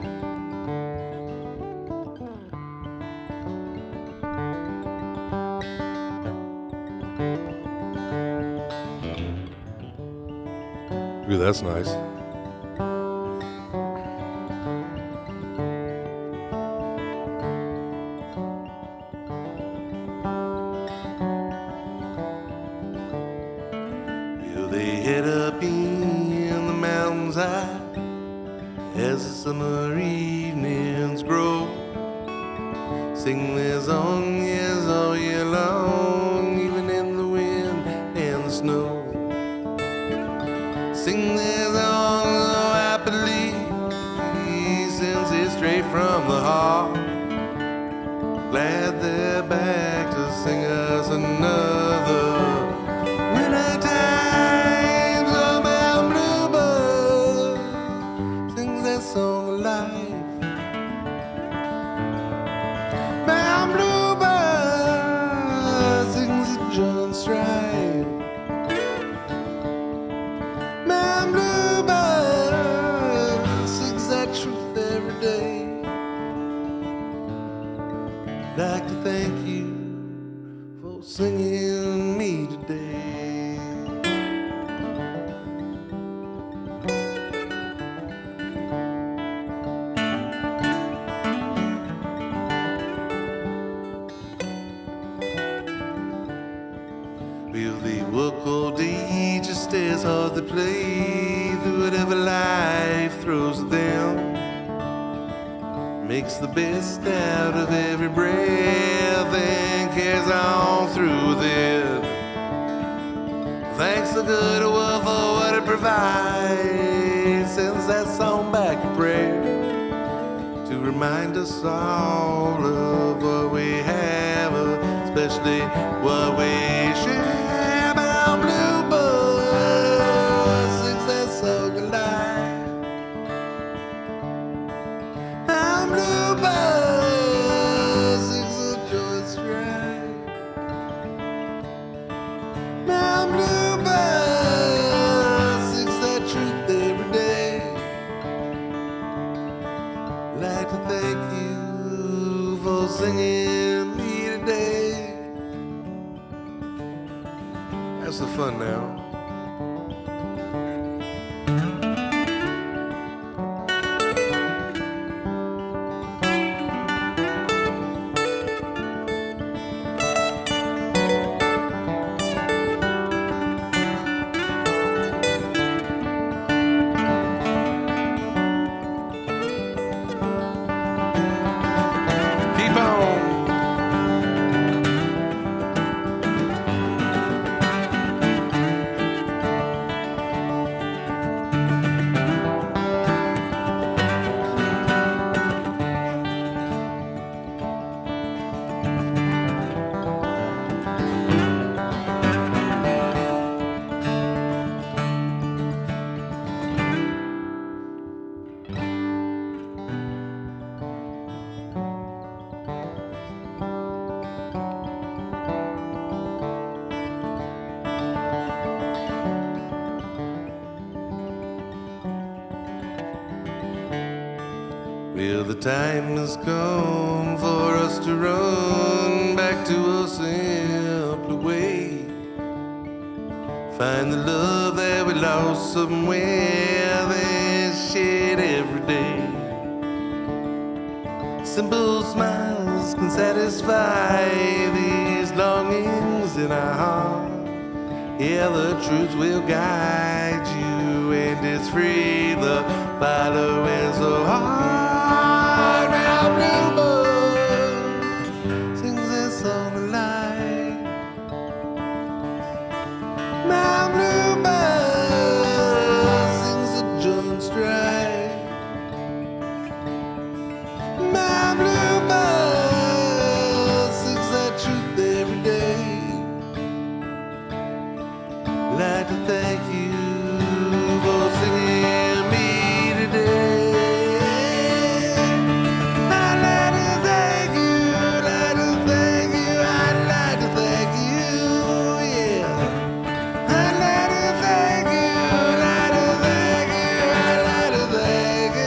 Ooh, that's nice. Well, they head up in the mountains high as the summer evenings grow. Sing their song, yes, all year long, even in the wind and the snow. Sing their song so happily, since it's straight from the heart. Glad they're back to sing us another winter times. Oh, my bluebird sings that song of life. My bluebird sings a John Stripe. My bluebird sings that truth every day. Like to thank you for singing me today. Will they work all day just as hard to play through whatever life throws them? makes the best out of every breath and carries on through it. Thanks the good world for what it provides. Sends that song back a prayer to remind us all of what we have, especially what we share. Bound blue bus sings that song alive. Bound blue bus sings a joyous stride. Bound blue bus sings that truth every day. Like to thank you for singing me today. Have some fun now. Keep on. Well, the time has come for us to run back to a simpler way. Find the love that we lost somewhere that's shared every day. Simple smiles can satisfy these longings in our heart. Yeah, the truth will guide you, and it's free, the following so hard. Now blue bird sings this song alive. Now blue bird sings a joy stride. My blue bird sings that truth every day. Like to thank you for singing me today. I'd like to thank you, I'd like to thank you, I'd like to thank you, yeah. I'd like to thank you, I'd like to thank you, I'd like to thank you.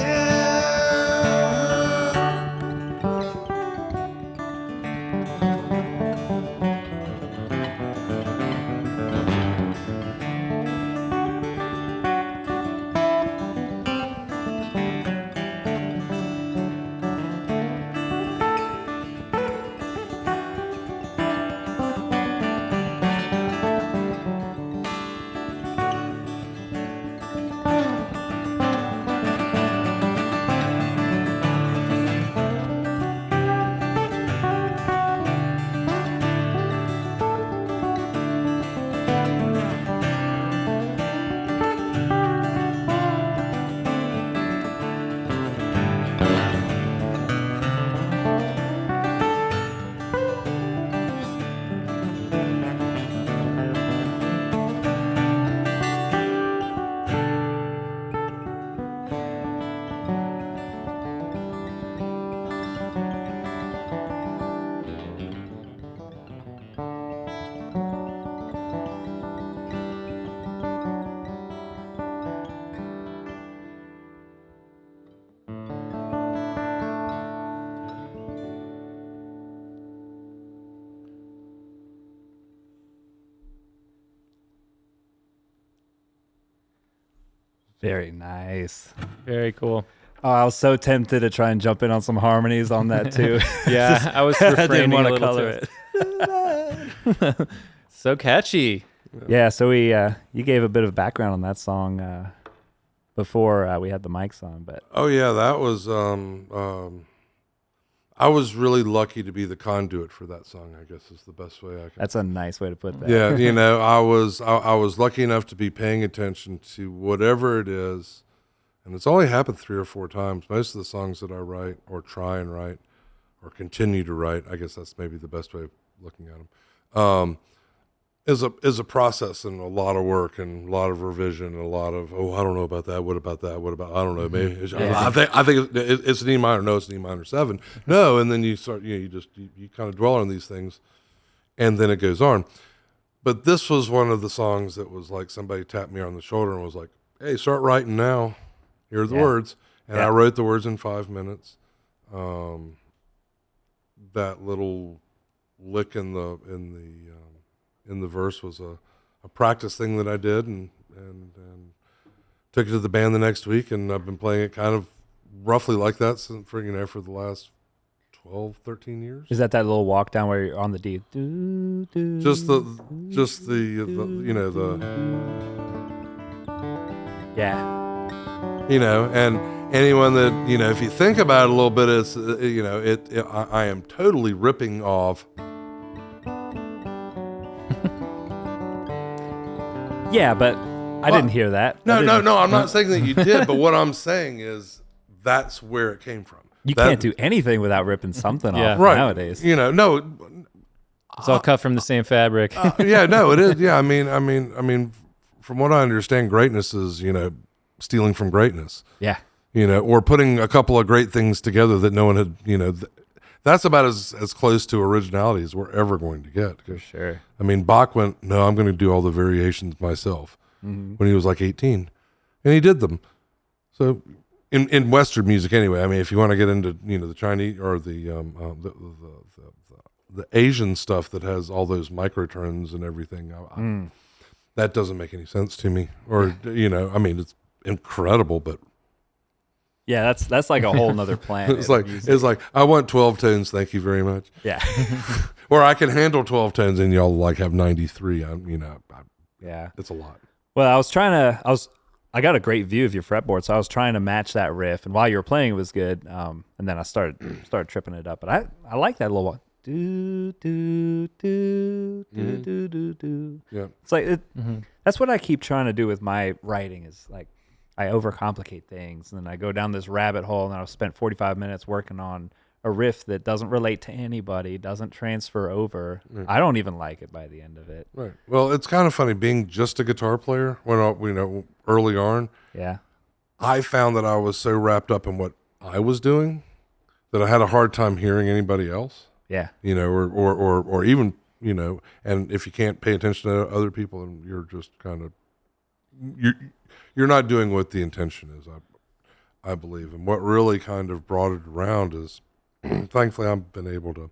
Very nice. Very cool. Oh, I was so tempted to try and jump in on some harmonies on that too. Yeah, I was I didn't refraining want a to little color too. it. So catchy. Yeah, so you gave a bit of background on that song before we had the mics on, but Oh yeah, that was I was really lucky to be the conduit for that song, I guess is the best way I can. That's a nice way to put that. Yeah, I was lucky enough to be paying attention to whatever it is, and it's only happened 3 or 4 times. Most of the songs that I write or try and write or continue to write, I guess that's maybe the best way of looking at them, is a process and a lot of work and a lot of revision and a lot of, I don't know about that. What about that? What about, I don't know. Maybe I think it's an E minor. No, it's an E minor 7. No, and then you start, you kind of dwell on these things, and then it goes on. But this was one of the songs that was like somebody tapped me on the shoulder and was like, "Hey, start writing now. Here are the words." And I wrote the words in 5 minutes. That little lick in the verse was a practice thing that I did, and took it to the band the next week, and I've been playing it kind of roughly like that since for the last 12, 13 years. Is that little walk down where you're on the D? Just the and anyone that, if you think about it a little bit, it's, I am totally ripping off. Yeah, but I didn't hear that. No, I'm not saying that you did, but what I'm saying is that's where it came from. You can't do anything without ripping something off nowadays. No. It's all cut from the same fabric. No, it is. Yeah, I mean, from what I understand, greatness is, stealing from greatness. Yeah. Or putting a couple of great things together that no one had, that's about as close to originality as we're ever going to get. For sure. I mean, Bach went, no, I'm going to do all the variations myself when he was like 18. And he did them. So in Western music anyway, I mean, if you want to get into, the Chinese or the Asian stuff that has all those microtones and everything, that doesn't make any sense to me. Or, I mean, it's incredible, but yeah, that's like a whole nother planet. It's like I want 12 tones, thank you very much. Yeah. Or I can handle 12 tones and y'all like have 93. Yeah. It's a lot. Well, I got a great view of your fretboard, so I was trying to match that riff, and while you were playing, it was good. And then I started tripping it up, but I like that little one. Do do do do do do do. Yeah. It's like that's what I keep trying to do with my writing. Is like I overcomplicate things, and then I go down this rabbit hole, and I've spent 45 minutes working on a riff that doesn't relate to anybody, doesn't transfer over. Right. I don't even like it by the end of it. Right. Well, it's kind of funny being just a guitar player. When early on, I found that I was so wrapped up in what I was doing that I had a hard time hearing anybody else. Yeah. Or even, and if you can't pay attention to other people, and you're just kind of you're not doing what the intention is, I believe. And what really kind of brought it around is, thankfully, I've been able to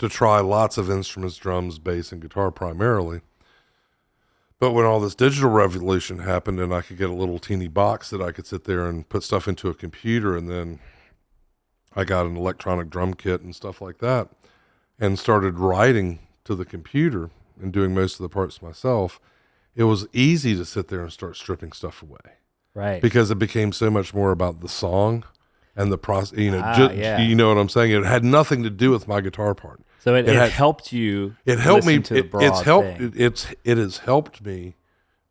try lots of instruments, drums, bass, and guitar primarily. But when all this digital revolution happened, and I could get a little teeny box that I could sit there and put stuff into a computer, and then I got an electronic drum kit and stuff like that, and started writing to the computer and doing most of the parts myself, it was easy to sit there and start stripping stuff away. Right. Because it became so much more about the song and the process, you know what I'm saying? It had nothing to do with my guitar part. So it helped you. It helped me. To the broad thing. It has helped me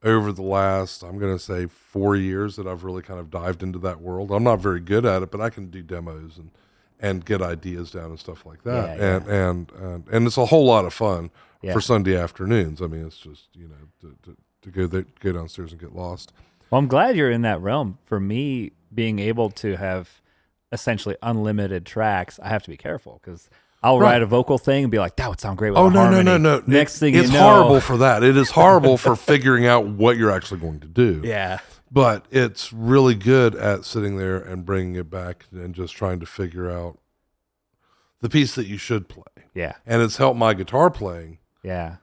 over the last, I'm going to say 4 years that I've really kind of dived into that world. I'm not very good at it, but I can do demos and get ideas down and stuff like that. Yeah. And it's a whole lot of fun for Sunday afternoons. I mean, it's just, to go downstairs and get lost. Well, I'm glad you're in that realm. For me, being able to have essentially unlimited tracks, I have to be careful because I'll write a vocal thing and be like, that would sound great with a harmony. No. Next thing it's horrible for that. It is horrible for figuring out what you're actually going to do. Yeah. But it's really good at sitting there and bringing it back and just trying to figure out the piece that you should play. Yeah. And it's helped my guitar playing. Yeah.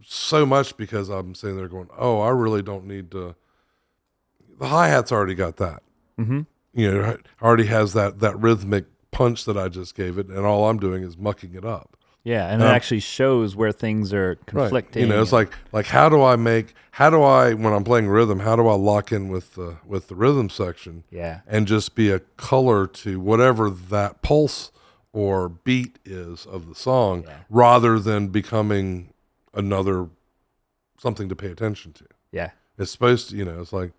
So much because I'm sitting there going, I really don't need to. The hi-hat's already got that. Mm-hmm. Already has that rhythmic punch that I just gave it, and all I'm doing is mucking it up. Yeah, and it actually shows where things are conflicting. Right. You know, it's like how do I when I'm playing rhythm, how do I lock in with the rhythm section? Yeah. And just be a color to whatever that pulse or beat is of the song, rather than becoming another something to pay attention to. Yeah. It's supposed to, you know, it's like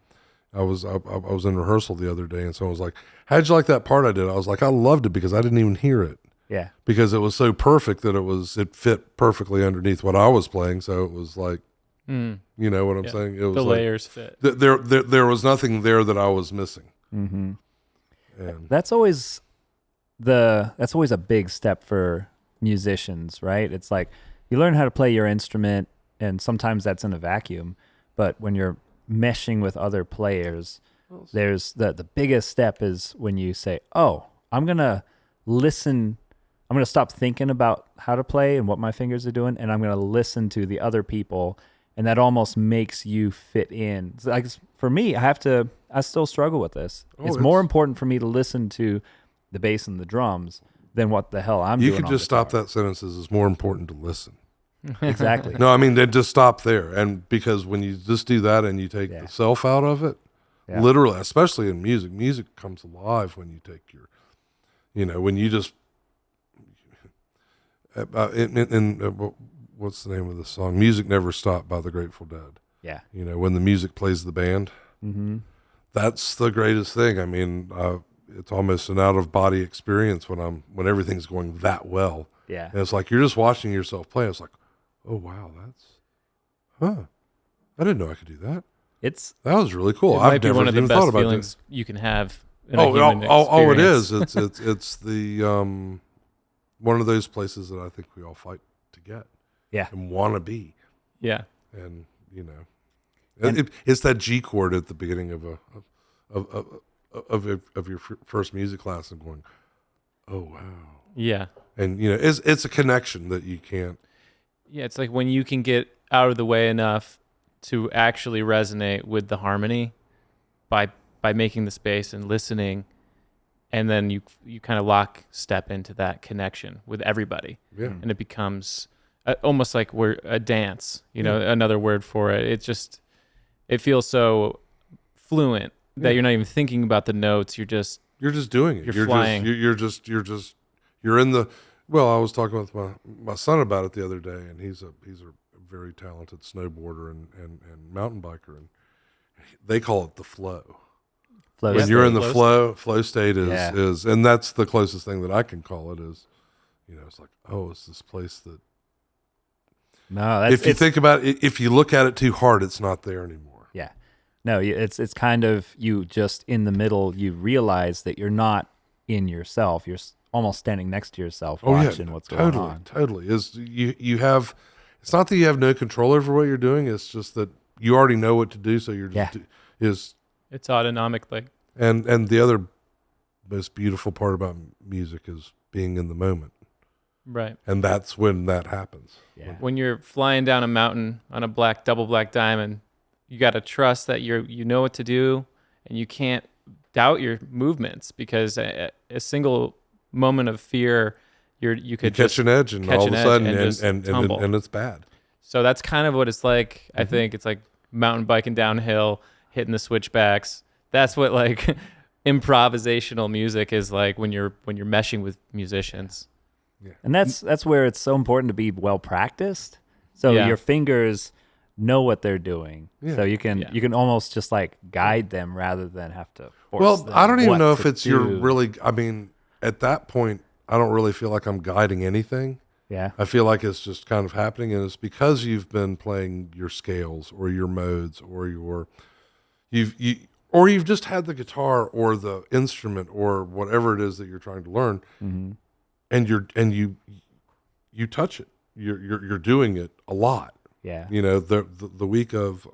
I was in rehearsal the other day and someone was like, how'd you like that part I did? I was like, I loved it because I didn't even hear it. Yeah. Because it was so perfect that it fit perfectly underneath what I was playing. So it was like, you know what I'm saying? It was the like, layers fit. There was nothing there that I was missing. Mm-hmm. And That's always a big step for musicians, right? It's like you learn how to play your instrument, and sometimes that's in a vacuum. But when you're meshing with other players, there's the biggest step is when you say, "Oh, I'm gonna listen. I'm gonna stop thinking about how to play and what my fingers are doing, and I'm gonna listen to the other people." And that almost makes you fit in. So like for me, I still struggle with this. It's more important for me to listen to the bass and the drums than what the hell I'm doing. You could just stop that sentence as it's more important to listen. Exactly. No, I mean, then just stop there. And because when you just do that and you take the self out of it, literally, especially in music comes alive when you take when you just, what's the name of the song? Music Never Stopped by the Grateful Dead. Yeah. You know, when the music plays the band, that's the greatest thing. I mean, it's almost an out of body experience when everything's going that well. Yeah. And it's like, you're just watching yourself play. It's like, oh, wow, I didn't know I could do that. That was really cool. It might be never one of the even best thought about feelings that. you can have in a human experience. Oh, it is. It's the one of those places that I think we all fight to get. Yeah. And want to be. Yeah. And, you know, it's that G chord at the beginning of your first music class and going, oh, wow. Yeah. And, you know, it's a connection that you can't. Yeah, it's like when you can get out of the way enough to actually resonate with the harmony by making the space and listening, and then you kind of lock step into that connection with everybody. Yeah. And it becomes almost like we're a dance, you know, another word for it. It feels so fluent that you're not even thinking about the notes. You're just doing it. You're flying. You're in the. Well, I was talking with my son about it the other day, and he's a very talented snowboarder and mountain biker, and they call it the flow. When you're in the flow state is, and that's the closest thing that I can call it is, you know, it's like, oh, it's this place that. No, if you think about it, if you look at it too hard, it's not there anymore. Yeah. No, it's kind of you just in the middle. You realize that you're not in yourself. You're almost standing next to yourself, watching what's going on. Totally. You have. It's not that you have no control over what you're doing. It's just that you already know what to do. So you're just it's autonomically. And the other most beautiful part about music is being in the moment. Right. And that's when that happens. Yeah. When you're flying down a mountain on a double black diamond, you got to trust that you know what to do, and you can't doubt your movements, because a single moment of fear, you could catch an edge, and all of a sudden and it's bad. So that's kind of what it's like. I think it's like mountain biking downhill, hitting the switchbacks. That's what like improvisational music is like when you're meshing with musicians. Yeah. And that's where it's so important to be well practiced, so your fingers know what they're doing. Yeah. So you can almost just like guide them rather than have to force them. I don't even know if it's I mean, at that point, I don't really feel like I'm guiding anything. Yeah. I feel like it's just kind of happening, and it's because you've been playing your scales or your modes or you've just had the guitar or the instrument or whatever it is that you're trying to learn. Mm-hmm. And you touch it. You're doing it a lot. Yeah. You know, the week of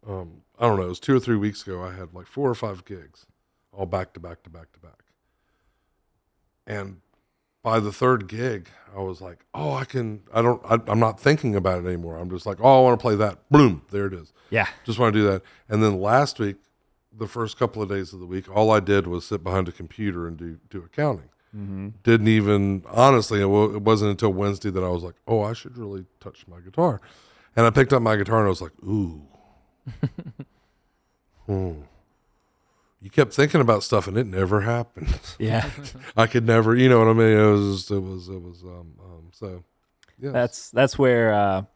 I don't know, it was 2 or 3 weeks ago, I had like 4 or 5 gigs, all back to back to back to back. And by the third gig, I was like, oh, I'm not thinking about it anymore. I'm just like, oh, I want to play that. Boom, there it is. Yeah. Just want to do that. And then last week, the first couple of days of the week, all I did was sit behind a computer and do accounting. Didn't even, honestly, it wasn't until Wednesday that I was like, oh, I should really touch my guitar. And I picked up my guitar and I was like, ooh. You kept thinking about stuff and it never happened. Yeah. I could never, you know what I mean? It was so yeah. That's where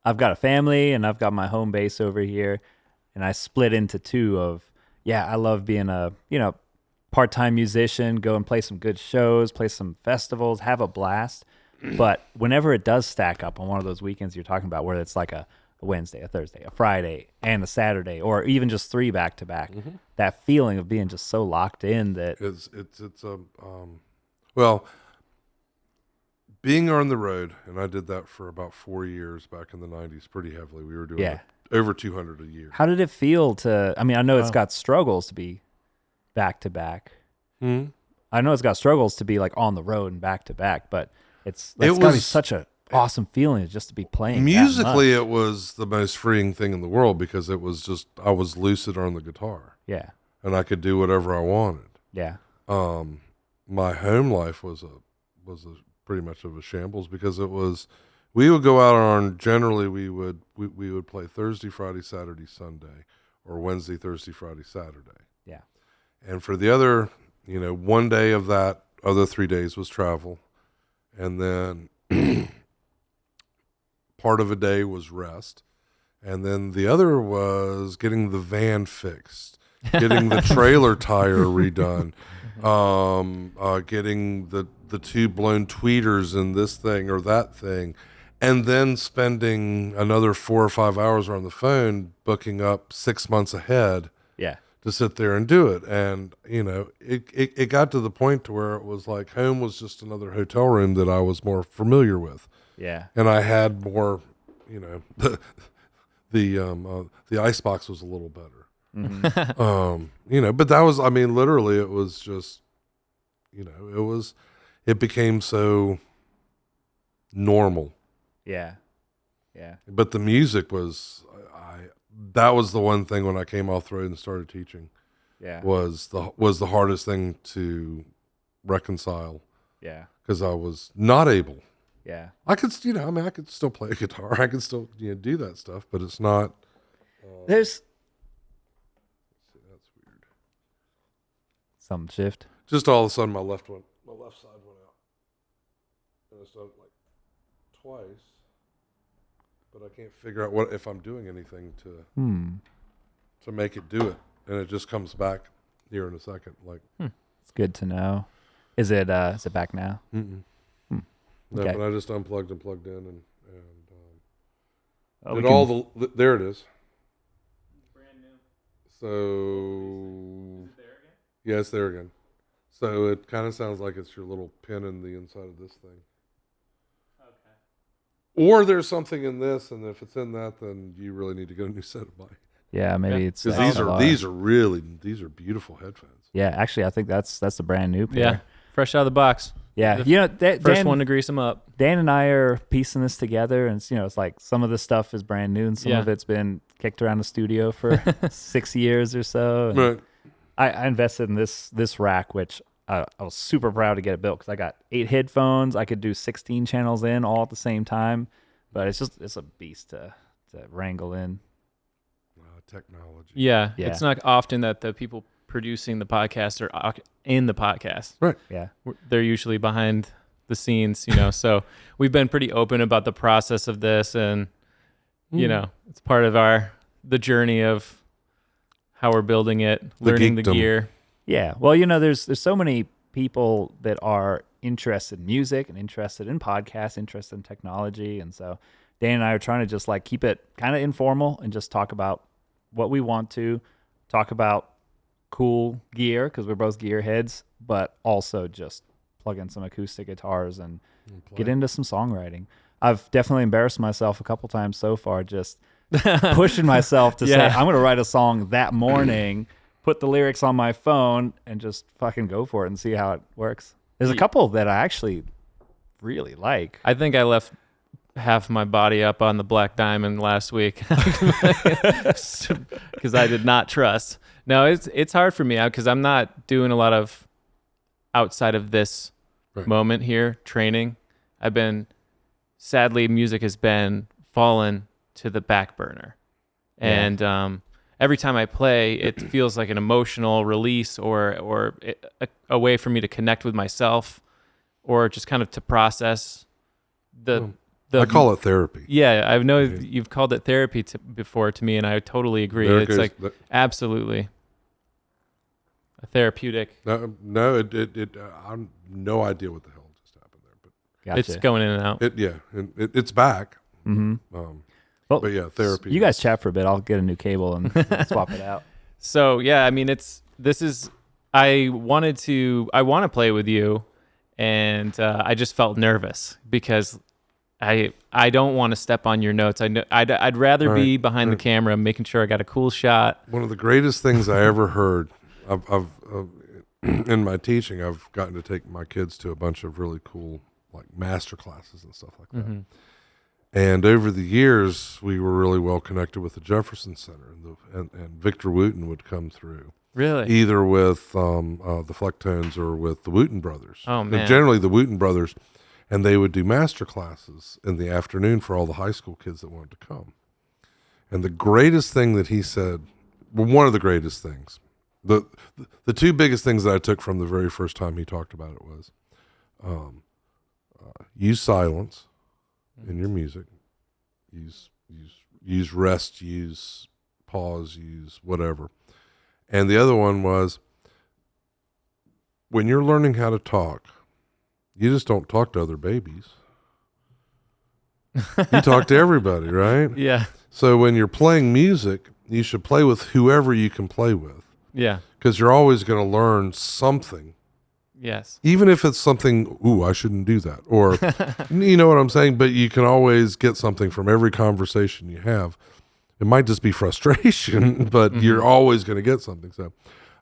I've got a family and I've got my home base over here, and I split into two of, I love being a, part-time musician, go and play some good shows, play some festivals, have a blast. But whenever it does stack up on one of those weekends you're talking about, where it's like a Wednesday, a Thursday, a Friday, and a Saturday, or even just 3 back to back, that feeling of being just so locked in that well, being on the road, and I did that for about 4 years back in the 90s pretty heavily. We were doing over 200 a year. How did it feel to, I mean, I know it's got struggles to be back to back. I know it's got struggles to be like on the road and back to back, but it's got to be such a awesome feeling just to be playing. Musically, it was the most freeing thing in the world because it was just, I was lucid on the guitar. Yeah. And I could do whatever I wanted. Yeah. My home life was pretty much of a shambles because it was, we would go out on, generally we would play Thursday, Friday, Saturday, Sunday, or Wednesday, Thursday, Friday, Saturday. Yeah. And for the other, one day of that other 3 days was travel. And then part of a day was rest. And then the other was getting the van fixed, getting the trailer tire redone, getting the 2 blown tweeters in this thing or that thing, and then spending another 4 or 5 hours on the phone booking up 6 months ahead to sit there and do it. And, it got to the point to where it was like home was just another hotel room that I was more familiar with. Yeah. And I had more, the icebox was a little better. But that was, I mean, literally it was just, it became so normal. Yeah. Yeah. But the music was, that was the one thing when I came off the road and started teaching. Yeah. Was the hardest thing to reconcile. Yeah. Because I was not able. Yeah. I could, I could still play a guitar. I could still, do that stuff, but it's not. There's that's weird. Some shift. Just all of a sudden, my left side went out, and I started like twice, but I can't figure out if I'm doing anything to make it do it, and it just comes back here in a second. Like it's good to know. Is it back now? No, Okay. but I just unplugged and plugged in, and Oh, did all the there it is. Brand new. So. Is it there again? Yeah, it's there again. So it kind of sounds like it's your little pin in the inside of this thing. Okay. Or there's something in this, and if it's in that, then you really need to get a new set of mic. Yeah, maybe it's because these are beautiful headphones. Yeah, actually, I think that's a brand new pair. Yeah, fresh out of the box. Yeah, First one to grease them up. Dan and I are piecing this together, and it's like some of the stuff is brand new, and some of it's been kicked around the studio for 6 years or so. And Right. I invested in this rack, which I was super proud to get it built because I got 8 headphones. I could do 16 channels in all at the same time, but it's a beast to wrangle in. Technology. Yeah, it's not often that the people producing the podcast are in the podcast. Right. Yeah. They're usually behind the scenes, So we've been pretty open about the process of this, and it's part of the journey of how we're building it, learning the gear. Yeah. Well, there's so many people that are interested in music and interested in podcasts, interested in technology, and so Dan and I are trying to just like keep it kind of informal and just talk about what we want to talk about, cool gear because we're both gearheads, but also just plug in some acoustic guitars and get into some songwriting. I've definitely embarrassed myself a couple times so far, just pushing myself to say I'm going to write a song that morning, put the lyrics on my phone, and just fucking go for it and see how it works. There's a couple that I actually really like. I think I left half my body up on the Black Diamond last week because I did not trust. No, it's hard for me because I'm not doing a lot of outside of this moment here, training, sadly, music has been fallen to the back burner. And every time I play, it feels like an emotional release or a way for me to connect with myself or just kind of to process I call it therapy. Yeah, I know you've called it therapy before to me, and I totally agree. It's like absolutely a therapeutic. No, I have no idea what the hell just happened there, but Gotcha. It's going in and out. It's back. Mm-hmm. But yeah, therapy. You guys chat for a bit. I'll get a new cable and swap it out. So yeah, I mean, I want to play with you, and I just felt nervous because I don't want to step on your notes. I'd rather be behind the camera, making sure I got a cool shot. One of the greatest things I ever heard, I've in my teaching, I've gotten to take my kids to a bunch of really cool like master classes and stuff like that. Mm-hmm. And over the years, we were really well connected with the Jefferson Center, and Victor Wooten would come through. Really? Either with the Flecktones or with the Wooten brothers. Oh, man. And generally the Wooten brothers, and they would do master classes in the afternoon for all the high school kids that wanted to come. And the greatest thing that he said, well, one of the greatest things, the two biggest things that I took from the very first time he talked about it was use silence in your music, use rest, use pause, use whatever. And the other one was, when you're learning how to talk, you just don't talk to other babies. You talk to everybody, right? Yeah. So when you're playing music, you should play with whoever you can play with. Yeah. Because you're always going to learn something. Yes. Even if it's something, I shouldn't do that. Or, you know what I'm saying? But you can always get something from every conversation you have. It might just be frustration, but you're always going to get something. So,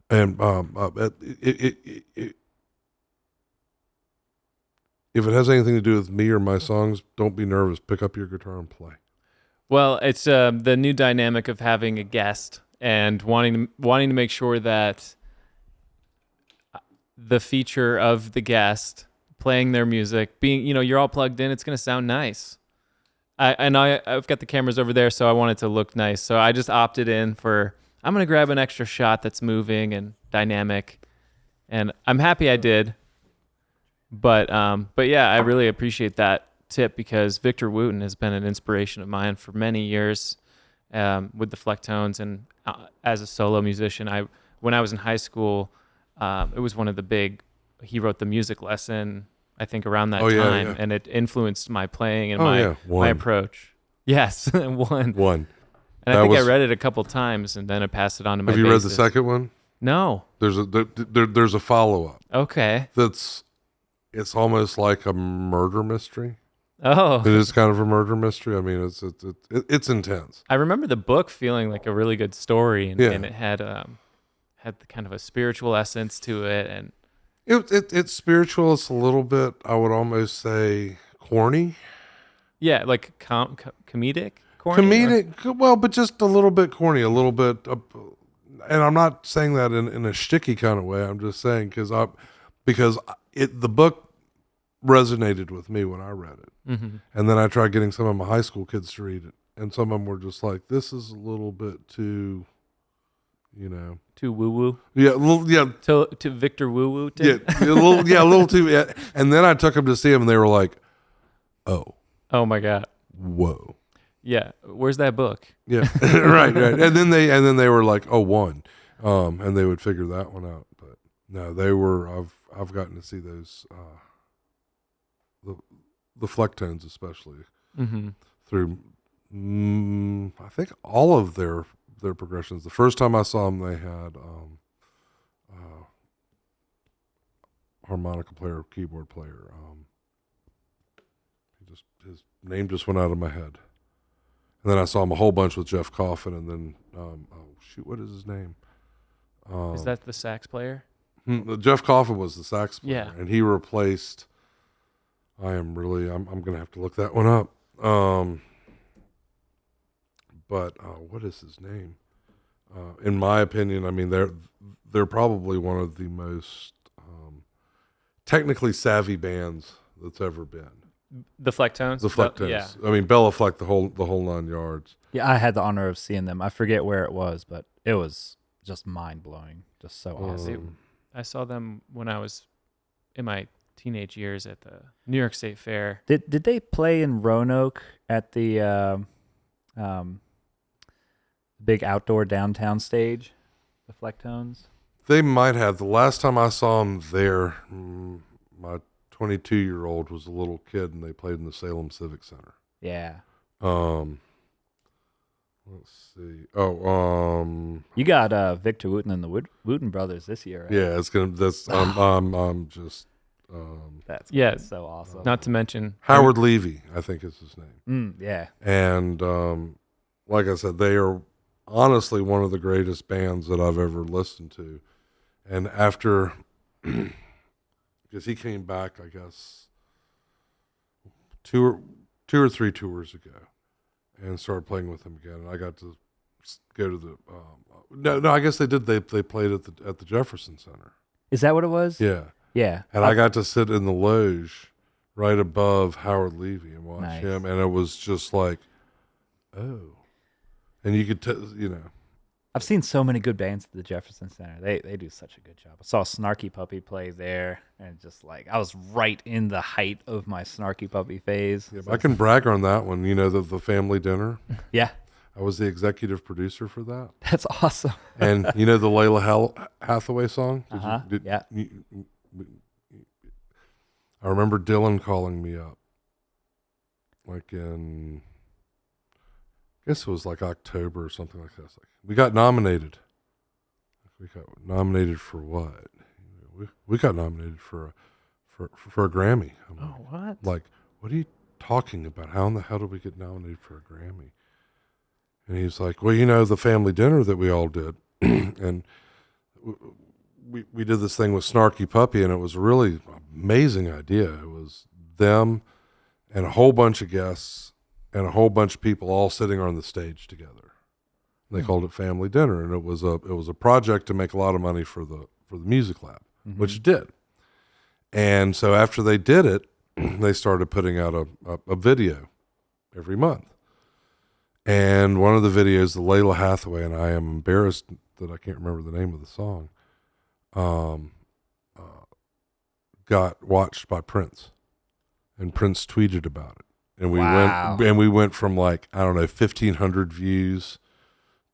and if it has anything to do with me or my songs, don't be nervous. Pick up your guitar and play. Well, it's the new dynamic of having a guest and wanting to make sure that the feature of the guest playing their music, being, you're all plugged in, it's going to sound nice. I've got the cameras over there, so I want it to look nice. So I just opted in for, I'm going to grab an extra shot that's moving and dynamic. And I'm happy I did. But yeah, I really appreciate that tip because Victor Wooten has been an inspiration of mine for many years with the Flecktones. And as a solo musician, when I was in high school, it was one of the he wrote the music lesson, I think around that time, yeah. and it influenced my playing and my approach. Yes, one. And I think I read it a couple times, and then I passed it on to my. Have you read the second one? No. There's a follow-up. Okay. It's almost like a murder mystery. Oh. It is kind of a murder mystery. I mean, it's intense. I remember the book feeling like a really good story, and it had kind of a spiritual essence to it, and it's spiritual. It's a little bit, I would almost say, corny. Yeah, like comedic. Corny, comedic, well, but just a little bit corny, a little bit. And I'm not saying that in a shticky kind of way. I'm just saying because the book resonated with me when I read it, and then I tried getting some of my high school kids to read it, and some of them were just like, "This is a little bit too." Too woo woo. Yeah, To Victor woo woo. Yeah, a little too. Yeah. And then I took them to see him, and they were like, "Oh my god, whoa, yeah, where's that book?" Yeah, right. And then they were like, "Oh, one," and they would figure that one out. But no, they were. I've gotten to see those, the Flecktones especially through. I think all of their progressions. The first time I saw them, they had harmonica player, keyboard player. His name just went out of my head. And then I saw him a whole bunch with Jeff Coffin, and then what is his name? Is that the sax player? Jeff Coffin was the sax player, yeah, and he replaced. I'm gonna have to look that one up. But what is his name? In my opinion, I mean they're probably one of the most technically savvy bands that's ever been. The Flecktones? The Flecktones. Yeah. I mean, Bella Fleck, the whole 9 yards. Yeah, I had the honor of seeing them. I forget where it was, but it was just mind blowing. Just so awesome. I saw them when I was in my teenage years at the New York State Fair. Did they play in Roanoke at the big outdoor downtown stage? The Flecktones? They might have. The last time I saw them there, my 22-year-old was a little kid, and they played in the Salem Civic Center. Yeah. Let's see. Oh, You got Victor Wooten and the Wooten brothers this year, right? yeah, it's gonna. That's I'm just. That's so awesome. Not to mention Howard Levy, I think is his name. Yeah. And like I said, they are honestly one of the greatest bands that I've ever listened to. And after, because he came back, I guess, two or three tours ago, and started playing with him again. And I got to go to the no, I guess they did. They played at the Jefferson Center. Is that what it was? Yeah. Yeah. And I got to sit in the loge right above Howard Levy and watch Nice. him, and it was just like, oh. And you could I've seen so many good bands at the Jefferson Center. They do such a good job. I saw Snarky Puppy play there, and just like I was right in the height of my Snarky Puppy phase. Yeah, I can brag on that one. You know, the family dinner. Yeah, I was the executive producer for that. that's awesome. And you know the Layla Hathaway song? Yeah. I remember Dylan calling me up, like in, I guess it was like October or something like that. It's like, we got nominated. We got nominated for what? We got nominated for a Grammy. I'm like, what? Like, what are you talking about? How in the hell did we get nominated for a Grammy? And he's like, well, you know, the family dinner that we all did. And we did this thing with Snarky Puppy, and it was a really amazing idea. It was them and a whole bunch of guests and a whole bunch of people all sitting on the stage together. And they called it Family Dinner, and it was a project to make a lot of money for the music lab, which it did. And so after they did it, they started putting out a video every month. And one of the videos, the Layla Hathaway, and I am embarrassed that I can't remember the name of the song, got watched by Prince, and Prince tweeted about it. And we went from like, I don't know, 1,500 views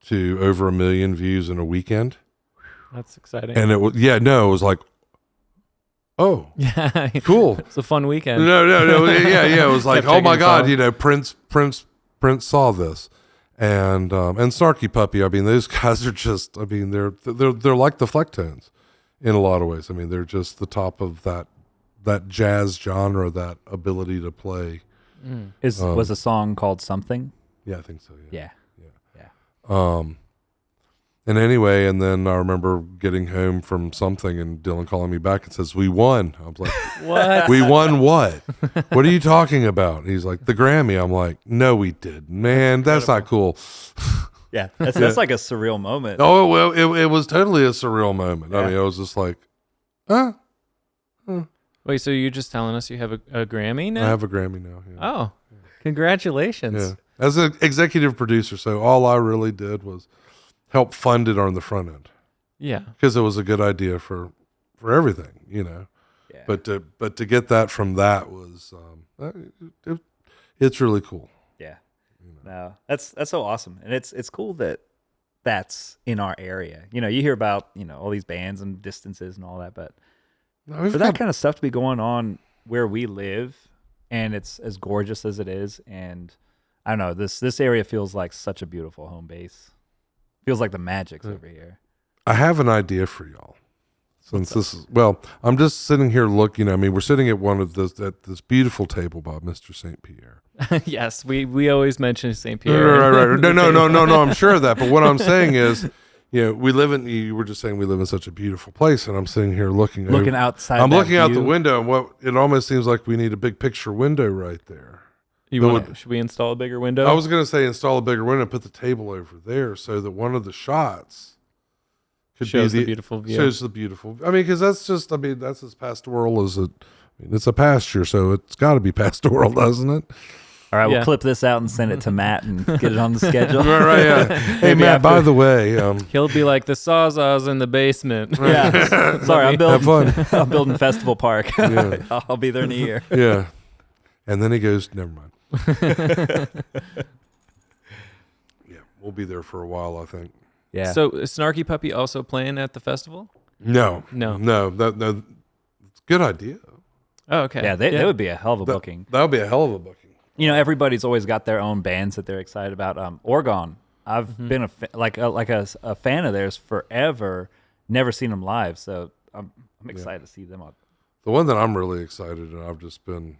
to over 1 million views in a weekend. That's exciting. And it was, it was like, oh, yeah, cool. It's a fun weekend. No, yeah. It was like, Kept oh my taking God, photos. you know, Prince saw this, and Snarky Puppy. I mean, those guys are just, I mean, they're like the Flecktones in a lot of ways. I mean, they're just the top of that jazz genre, that ability to play. Was a song called Something? Yeah, I think so. Yeah. And anyway, and then I remember getting home from something and Dylan calling me back and says, we won. I was like, What? we won what? What are you talking about? He's like, the Grammy. I'm like, no, we didn't. Man, that's not cool. Yeah, that's like a surreal moment. Oh, well, it was totally a surreal moment. I Yeah. mean, I was just like, huh? Wait, so you're just telling us you have a Grammy now? I have a Grammy now. Yeah. Oh, congratulations. Yeah. As an executive producer, so all I really did was help fund it on the front end. Yeah. Because it was a good idea for everything, you know. Yeah. But to get that from that was it's really cool. Yeah. No, that's so awesome, and it's cool that that's in our area. You know, you hear about all these bands and distances and all that, but for that kind of stuff to be going on where we live, and it's as gorgeous as it is, and I don't know, this area feels like such a beautiful home base. Feels like the magic's over here. I have an idea for y'all. Since this is, well, I'm just sitting here looking. I mean, we're sitting at at this beautiful table by Mr. St. Pierre. Yes, we always mention St. Pierre. Right. No. I'm sure of that. But what I'm saying is, you were just saying we live in such a beautiful place, and I'm sitting here looking outside. I'm that looking out the view. window, and it almost seems like we need a big picture window right there. Should we install a bigger window? I was going to say install a bigger window and put the table over there so that one of the shots Shows the beautiful view. Shows the beautiful. I mean, because that's as pastoral as it. I mean, it's a pasture, so it's got to be pastoral, doesn't it? All right, Yeah. we'll clip this out and send it to Matt and get it on the schedule. Right, yeah. Hey, Maybe Matt, after- by the way, He'll be like, the Sawzaw's in the basement. Yeah. Sorry, I'm have building. fun. I'm building Festival Park. Yeah. I'll be there in a year. Yeah. And then he goes, never mind. Yeah, we'll be there for a while, I think. Yeah. So is Snarky Puppy also playing at the festival? No. No. No. It's a good idea. Oh, okay. yeah, they would be a hell of a booking. That would be a hell of a booking. You know, everybody's always got their own bands that they're excited about. Oregon, I've been a fan of theirs forever. Never seen them live, so I'm excited to see them up. The one that I'm really excited, and I've just been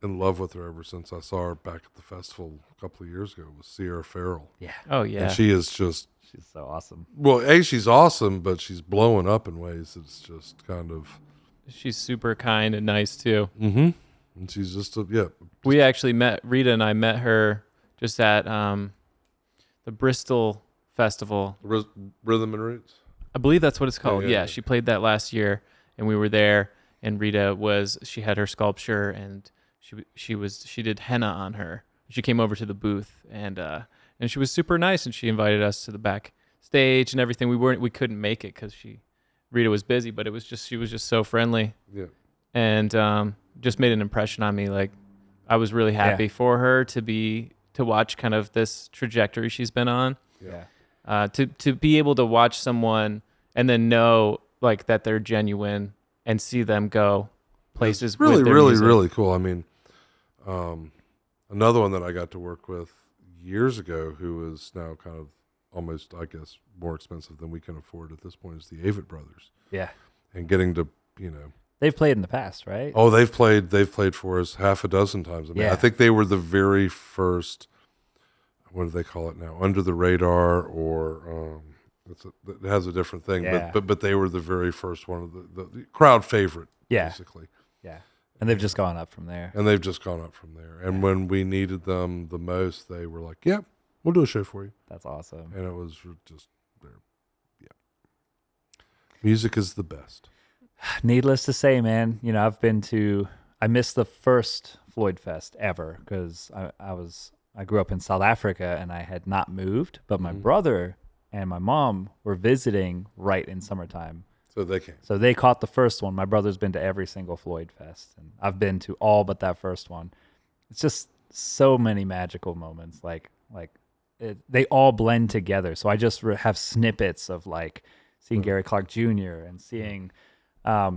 in love with her ever since I saw her back at the festival a couple of years ago, was Sierra Farrell. Yeah, Oh, yeah. And she is just, she's so awesome. well, she's awesome, but she's blowing up in ways that's just kind of, She's super kind and nice, too. and she's just, We actually met, Rita and I met her just at the Bristol Festival. Rhythm and Roots. I believe that's what it's called. yeah, Yeah, yeah. she played that last year, and we were there. And Rita she had her sculpture, and she did henna on her. She came over to the booth, and she was super nice, and she invited us to the back stage and everything. We couldn't make it because Rita was busy, but she was just so friendly, Yeah. and just made an impression on me. Like, I was really happy for her to watch kind of this trajectory she's been on. Yeah. To be able to watch someone and then know like that they're genuine and see them go places. It's really, with their really, music. really cool. I mean, another one that I got to work with years ago, who is now kind of almost, I guess, more expensive than we can afford at this point, is the Avett Brothers. Yeah. And getting to, They've played in the past, right? oh, they've played for us half a dozen times. I mean, Yeah. I think they were the very first. What do they call it now? Under the Radar, or it has a different thing. Yeah. But they were the very first one of the crowd favorite, Yeah. basically. Yeah. And they've just gone up from there. And they've just gone up from there. And when we needed them the most, they were like, "Yeah, we'll do a show for you." That's awesome. And it was just there. Yeah. Music is the best. Needless to say, man, I missed the first Floyd Fest ever because I grew up in South Africa and I had not moved, but my brother and my mom were visiting right in summertime. So they came. So they caught the first one. My brother's been to every single Floyd Fest, and I've been to all but that first one. It's just so many magical moments. They all blend together. So I just have snippets of like seeing Gary Clark Jr. and seeing, I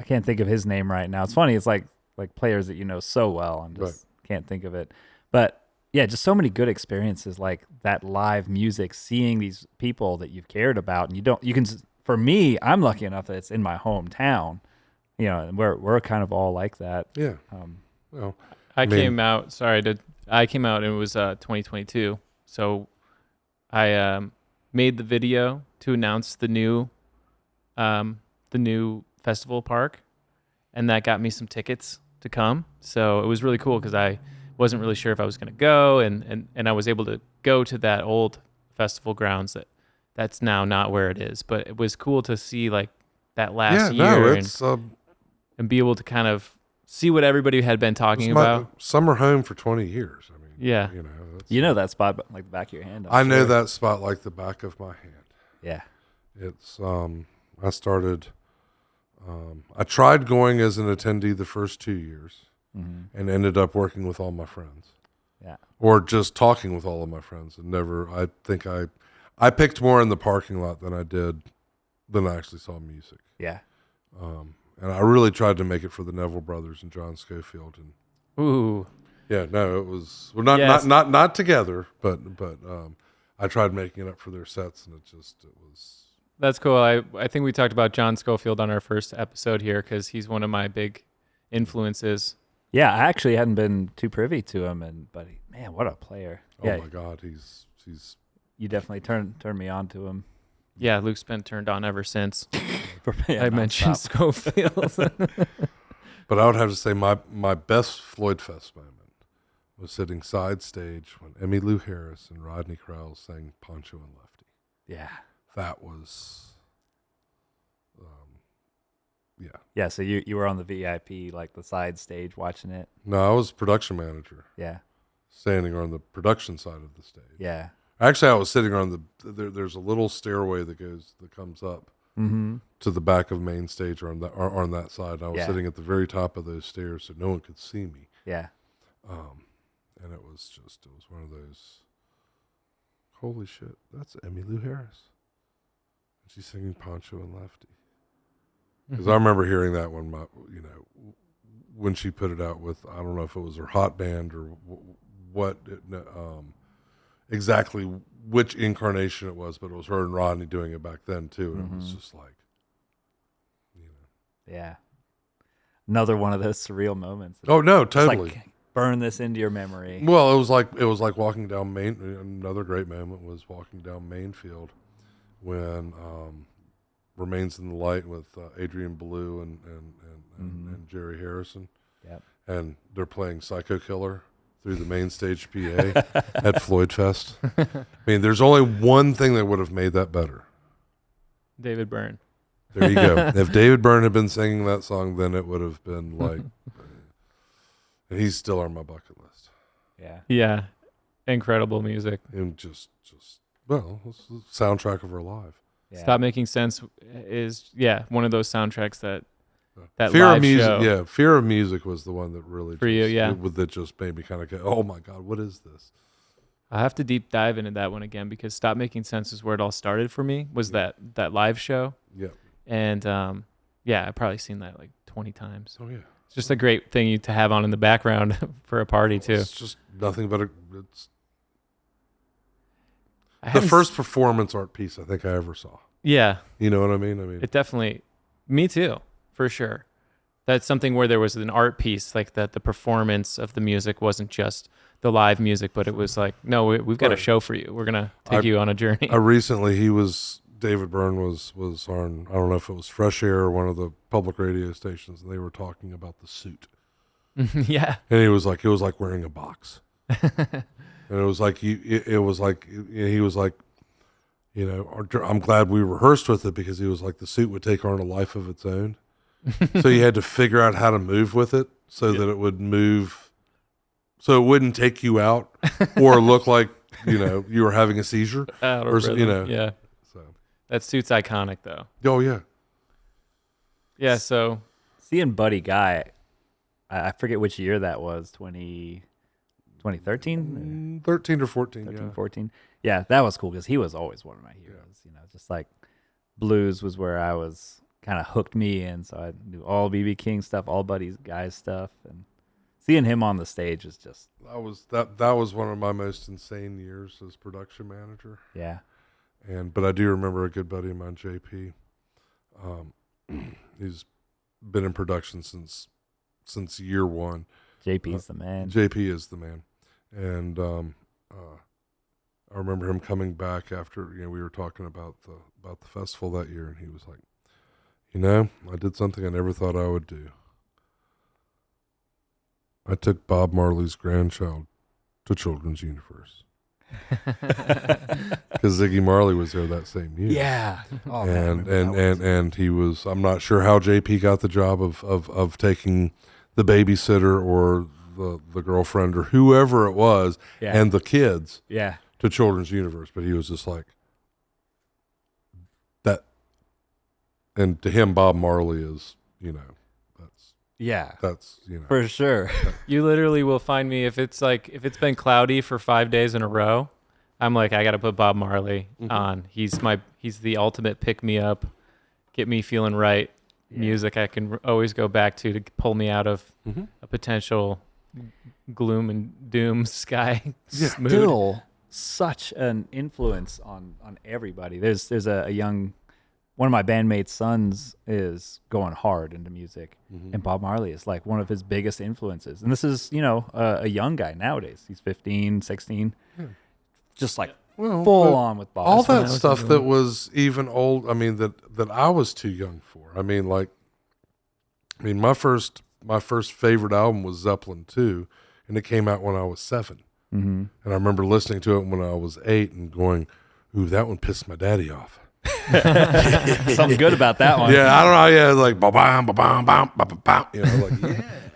can't think of his name right now. It's funny. It's like players that you know so well and just can't think of it. But yeah, just so many good experiences like that live music, seeing these people that you've cared about, and for me, I'm lucky enough that it's in my hometown, and we're kind of all like that. Yeah. Um, I came out and it was 2022. So I made the video to announce the new festival park, and that got me some tickets to come. So it was really cool because I wasn't really sure if I was going to go, and I was able to go to that old festival grounds that's now not where it is. But it was cool to see like that last year and be able to kind of see what everybody had been talking about. Summer home for 20 years. I mean, Yeah. you know that spot like the back of your hand. I know sure. that spot like the back of my hand. Yeah. It's I started I tried going as an attendee the first 2 years and ended up working with all my friends. Yeah. Or just talking with all of my friends, and I think I picked more in the parking lot than I actually saw music. Yeah. And I really tried to make it for the Neville Brothers and John Schofield, and Ooh. yeah, no, it was Yes. not together, but I tried making it up for their sets, and it was. That's cool. I think we talked about John Schofield on our first episode here because he's one of my big influences. Yeah, I actually hadn't been too privy to him, but man, what a player! Oh Yeah, my God, he's. you definitely turned me on to him. Yeah, Luke's been turned on ever since Yeah, I mentioned Schofield. But I would have to say my best Floyd Fest moment was sitting side stage when Emmylou Harris and Rodney Crowell sang Poncho and Lefty. Yeah. That was, yeah. Yeah, so you were on the VIP, like the side stage watching it. No, I was production manager, Yeah. standing on the production side of the stage. Yeah. Actually, I was sitting on there's a little stairway that comes up to the back of main stage or on that side. I was sitting at the very top of those stairs so no one could see me. Yeah. And it was one of those, holy shit, that's Emmylou Harris. She's singing Poncho and Lefty. Because I remember hearing that when she put it out with, I don't know if it was her hot band or exactly which incarnation it was, but it was her and Rodney doing it back then too. And it was just like, Yeah. Another one of those surreal moments. Oh no, It's totally. like, burn this into your memory. Well, it was like walking down Main. Another great moment was walking down Mainfield when Remains in the Light with Adrian Belew and Jerry Harrison. Yep. And they're playing Psycho Killer through the main stage PA at Floyd Fest. I mean, there's only one thing that would have made that better. David Byrne. There you go. If David Byrne had been singing that song, then it would have been like, and he's still on my bucket list. Yeah. Yeah. Incredible music. And just well, it's the soundtrack of our life. Yeah. Stop Making Sense is one of those soundtracks that Fear live of Music, show. yeah. Fear of Music was the one that really For you, yeah. that just made me kind of go, oh my God, what is this? I have to deep dive into that one again because Stop Making Sense is where it all started for me. Was that live show? Yeah. And I've probably seen that like 20 times. Oh yeah. It's just a great thing to have on in the background for a party too. It's just nothing but it's I the haven't first performance art piece I think I ever saw. Yeah. You know what I mean? It definitely, me too, for sure. That's something where there was an art piece, like that the performance of the music wasn't just the live music, but it was like, no, we've got a show for you. We're going to take you on a journey. David Byrne was on, I don't know if it was Fresh Air or one of the public radio stations, and they were talking about the suit. Yeah. And it was like wearing a box. And it was like, he was like, I'm glad we rehearsed with it because he was like, the suit would take on a life of its own. So you had to figure out how to move with it so that it would move, so it wouldn't take you out or look like, you were having a seizure. Yeah. So. That suit's iconic though. Oh yeah. Yeah. So seeing Buddy Guy, I forget which year that was, 2013? 13 or 14. 13, yeah. 14. Yeah, that was cool because he was always one of my heroes. Just like blues was where I was kind of hooked me in. So I knew all BB King stuff, all Buddy Guy stuff, and seeing him on the stage is just that was one of my most insane years as production manager. Yeah. But I do remember a good buddy of mine, JP. He's been in production since year one. JP's the man. JP is the man. And I remember him coming back after we were talking about the festival that year, and he was like, I did something I never thought I would do. I took Bob Marley's grandchild to Children's Universe. Because Ziggy Marley was there that same year. Yeah. Oh, and he was, I'm not sure how JP got the job of taking the babysitter or the girlfriend or whoever it was and the kids to Children's Universe, but he was just like that. And to him, Bob Marley is, that's for sure. you literally will find me if it's been cloudy for 5 days in a row, I'm like, I got to put Bob Marley on. He's the ultimate pick me up, get me feeling right. Music I can always go back to pull me out of a potential gloom and doom sky mood. Still such an influence on everybody. There's a young, one of my bandmates' sons is going hard into music, and Bob Marley is like one of his biggest influences. And this is, a young guy nowadays. He's 15, 16, just like full on with Bob. All that stuff that was even old, that I was too young for. My first favorite album was Zeppelin 2, and it came out when I was 7. And I remember listening to it when I was 8 and going, "Ooh, that one pissed my daddy off." Something good about that one. Yeah, I don't know. Yeah, like ba bam, ba bam, bam, ba ba bam. You know, like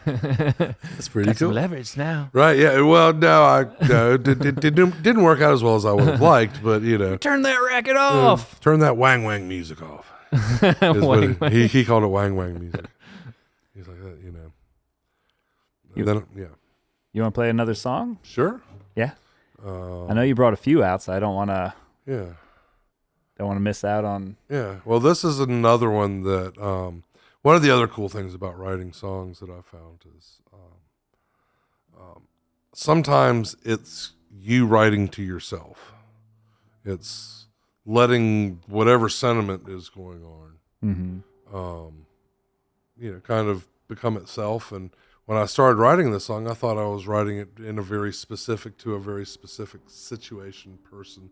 that's pretty Got some cool. leverage now. Right? Yeah. Well, no, it didn't work out as well as I would have liked, but Turn that racket off. turn that wang wang music off. Wang, He called it wang wang music. He's like that, Then, yeah. You want to play another song? Sure. Yeah. I know you brought a few out, so I don't want to. Yeah. Don't want to miss out on. Yeah. Well, this is another one that one of the other cool things about writing songs that I found is sometimes it's you writing to yourself. It's letting whatever sentiment is going on, kind of become itself. And when I started writing this song, I thought I was writing it in a very specific situation, person,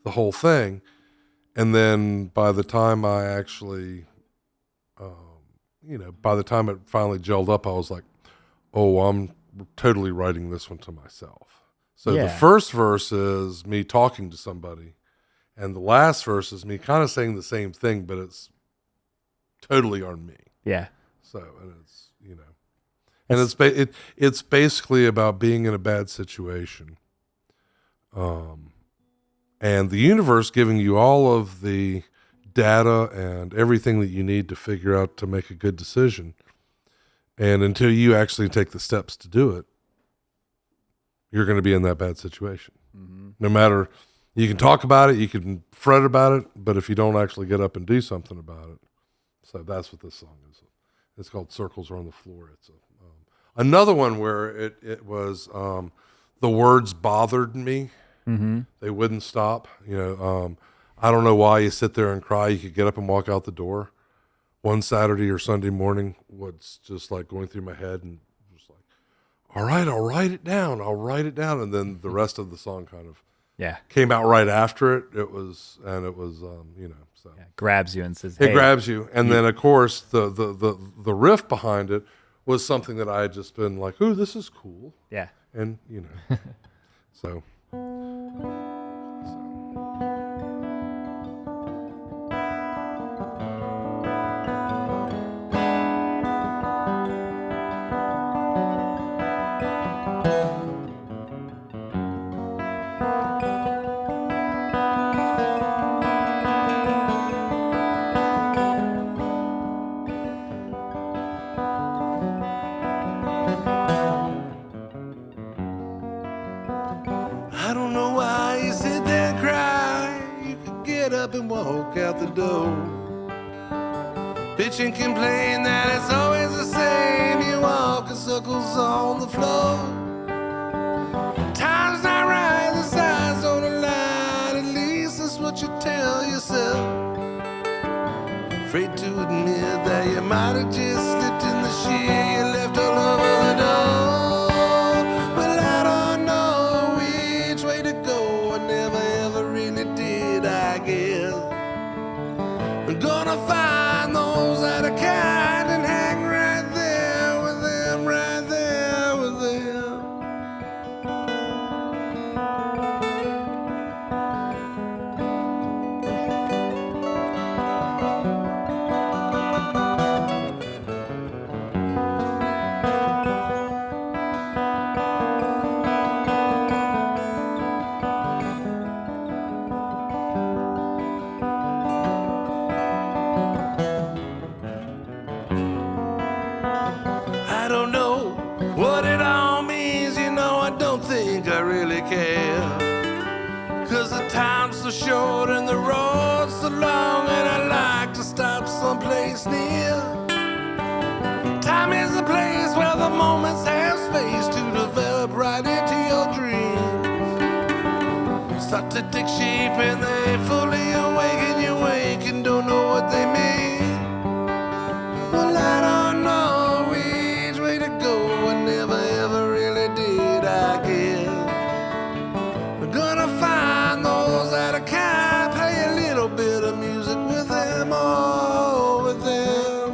the whole thing. And then by the time I actually, by the time it finally gelled up, I was like, oh, I'm totally writing this one to myself. So the first verse is me talking to somebody, and the last verse is me kind of saying the same thing, but it's totally on me. Yeah. So, and it's, and it's basically about being in a bad situation. And the universe giving you all of the data and everything that you need to figure out to make a good decision. And until you actually take the steps to do it, you're going to be in that bad situation. No matter, you can talk about it, you can fret about it, but if you don't actually get up and do something about it. So that's what this song is. It's called Circles Are on the Floor. It's another one where it was the words bothered me. They wouldn't stop. I don't know why you sit there and cry. You could get up and walk out the door. One Saturday or Sunday morning was just like going through my head and just like, all right, I'll write it down. And then the rest of the song kind of came out right after it. It was, so grabs you and says, it hey. grabs you. And then of course the riff behind it was something that I had just been like, ooh, this is cool. Yeah. And, so. I don't know why you sit there and cry. You could get up and walk out the door. Bitch and complain that it's always the same. You walk in circles on the floor. Time's not right, the signs don't align. At least that's what you tell yourself. Afraid to admit that you might have just slipped in the shit you left all over the door. Well, I don't know which way to go. I never ever really did, I guess. I'm gonna find those that are kind and hang right there with them, right there with them. I don't know what it all means, I don't think I really care. 'Cause the time's so short and the road's so long, and I like to stop someplace near. Time is the place where the moments have space to develop right into your dreams. Start to take shape and they fully awaken. You wake and don't know what they mean. Well, I don't know which way to go. I never ever really did, I guess. We're gonna find those that are kind, play a little bit of music with them, all with them.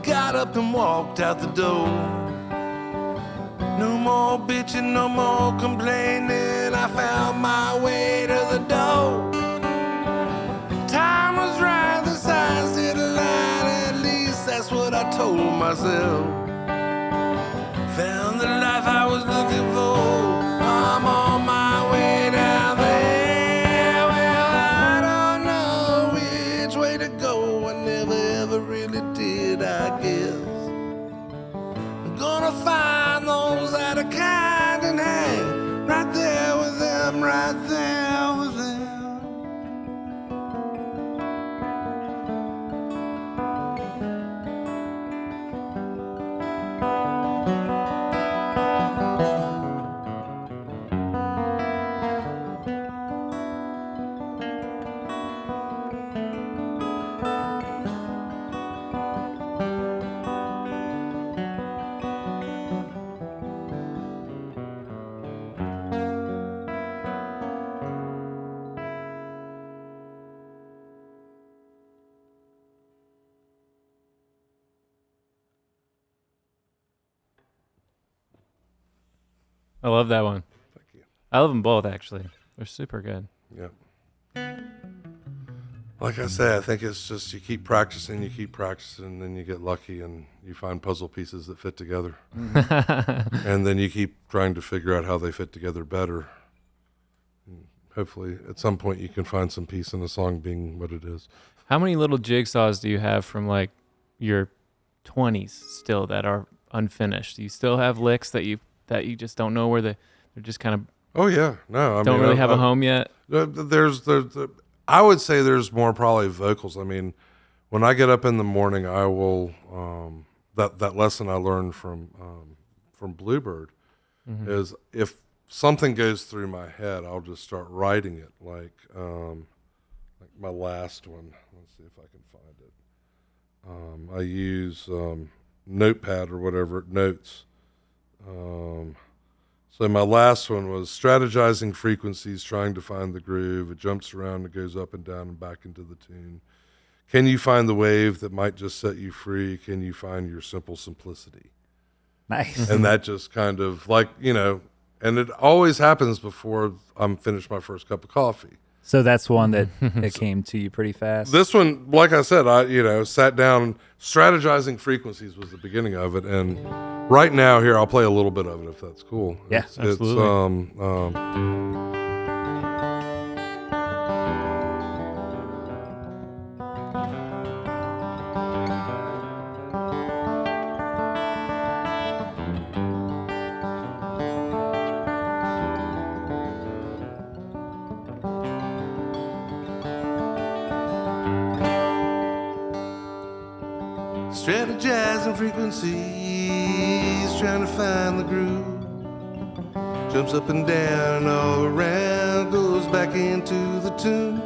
got up and walked out the door. No more bitching, no more complaining. I found my way to the door. Time was right, the signs didn't lie. At least that's what I told myself. Found the life I was looking for. I'm on my way down there. Well, I don't know which way to go. I never ever really did, I guess. I'm gonna find those that are kind and hang right there with them, right there with them. I love that one. Thank you. I love them both, actually. They're super good. Yep. Like I said, I think it's just you keep practicing, and then you get lucky and you find puzzle pieces that fit together. And then you keep trying to figure out how they fit together better. And hopefully, at some point, you can find some piece in a song being what it is. How many little jigsaws do you have from like your 20s still that are unfinished? Do you still have licks that you just don't know where they're just kind of Oh yeah, no, I don't mean, really have a home yet? There's I would say there's more probably vocals. I mean, when I get up in the morning, I will that lesson I learned from Bluebird is if something goes through my head, I'll just start writing it. Like my last one. Let's see if I can find it. I use Notepad or whatever, notes. So my last one was strategizing frequencies, trying to find the groove. It jumps around, it goes up and down and back into the tune. Can you find the wave that might just set you free? Can you find your simple simplicity? Nice. And that just kind of like, and it always happens before I'm finished my first cup of coffee. So that's one that it came to you pretty fast. This one, like I said, I sat down. Strategizing frequencies was the beginning of it, and right now here I'll play a little bit of it if that's cool. Yeah, absolutely. Strategizing frequencies, trying to find the groove. Jumps up and down and all around, goes back into the tune.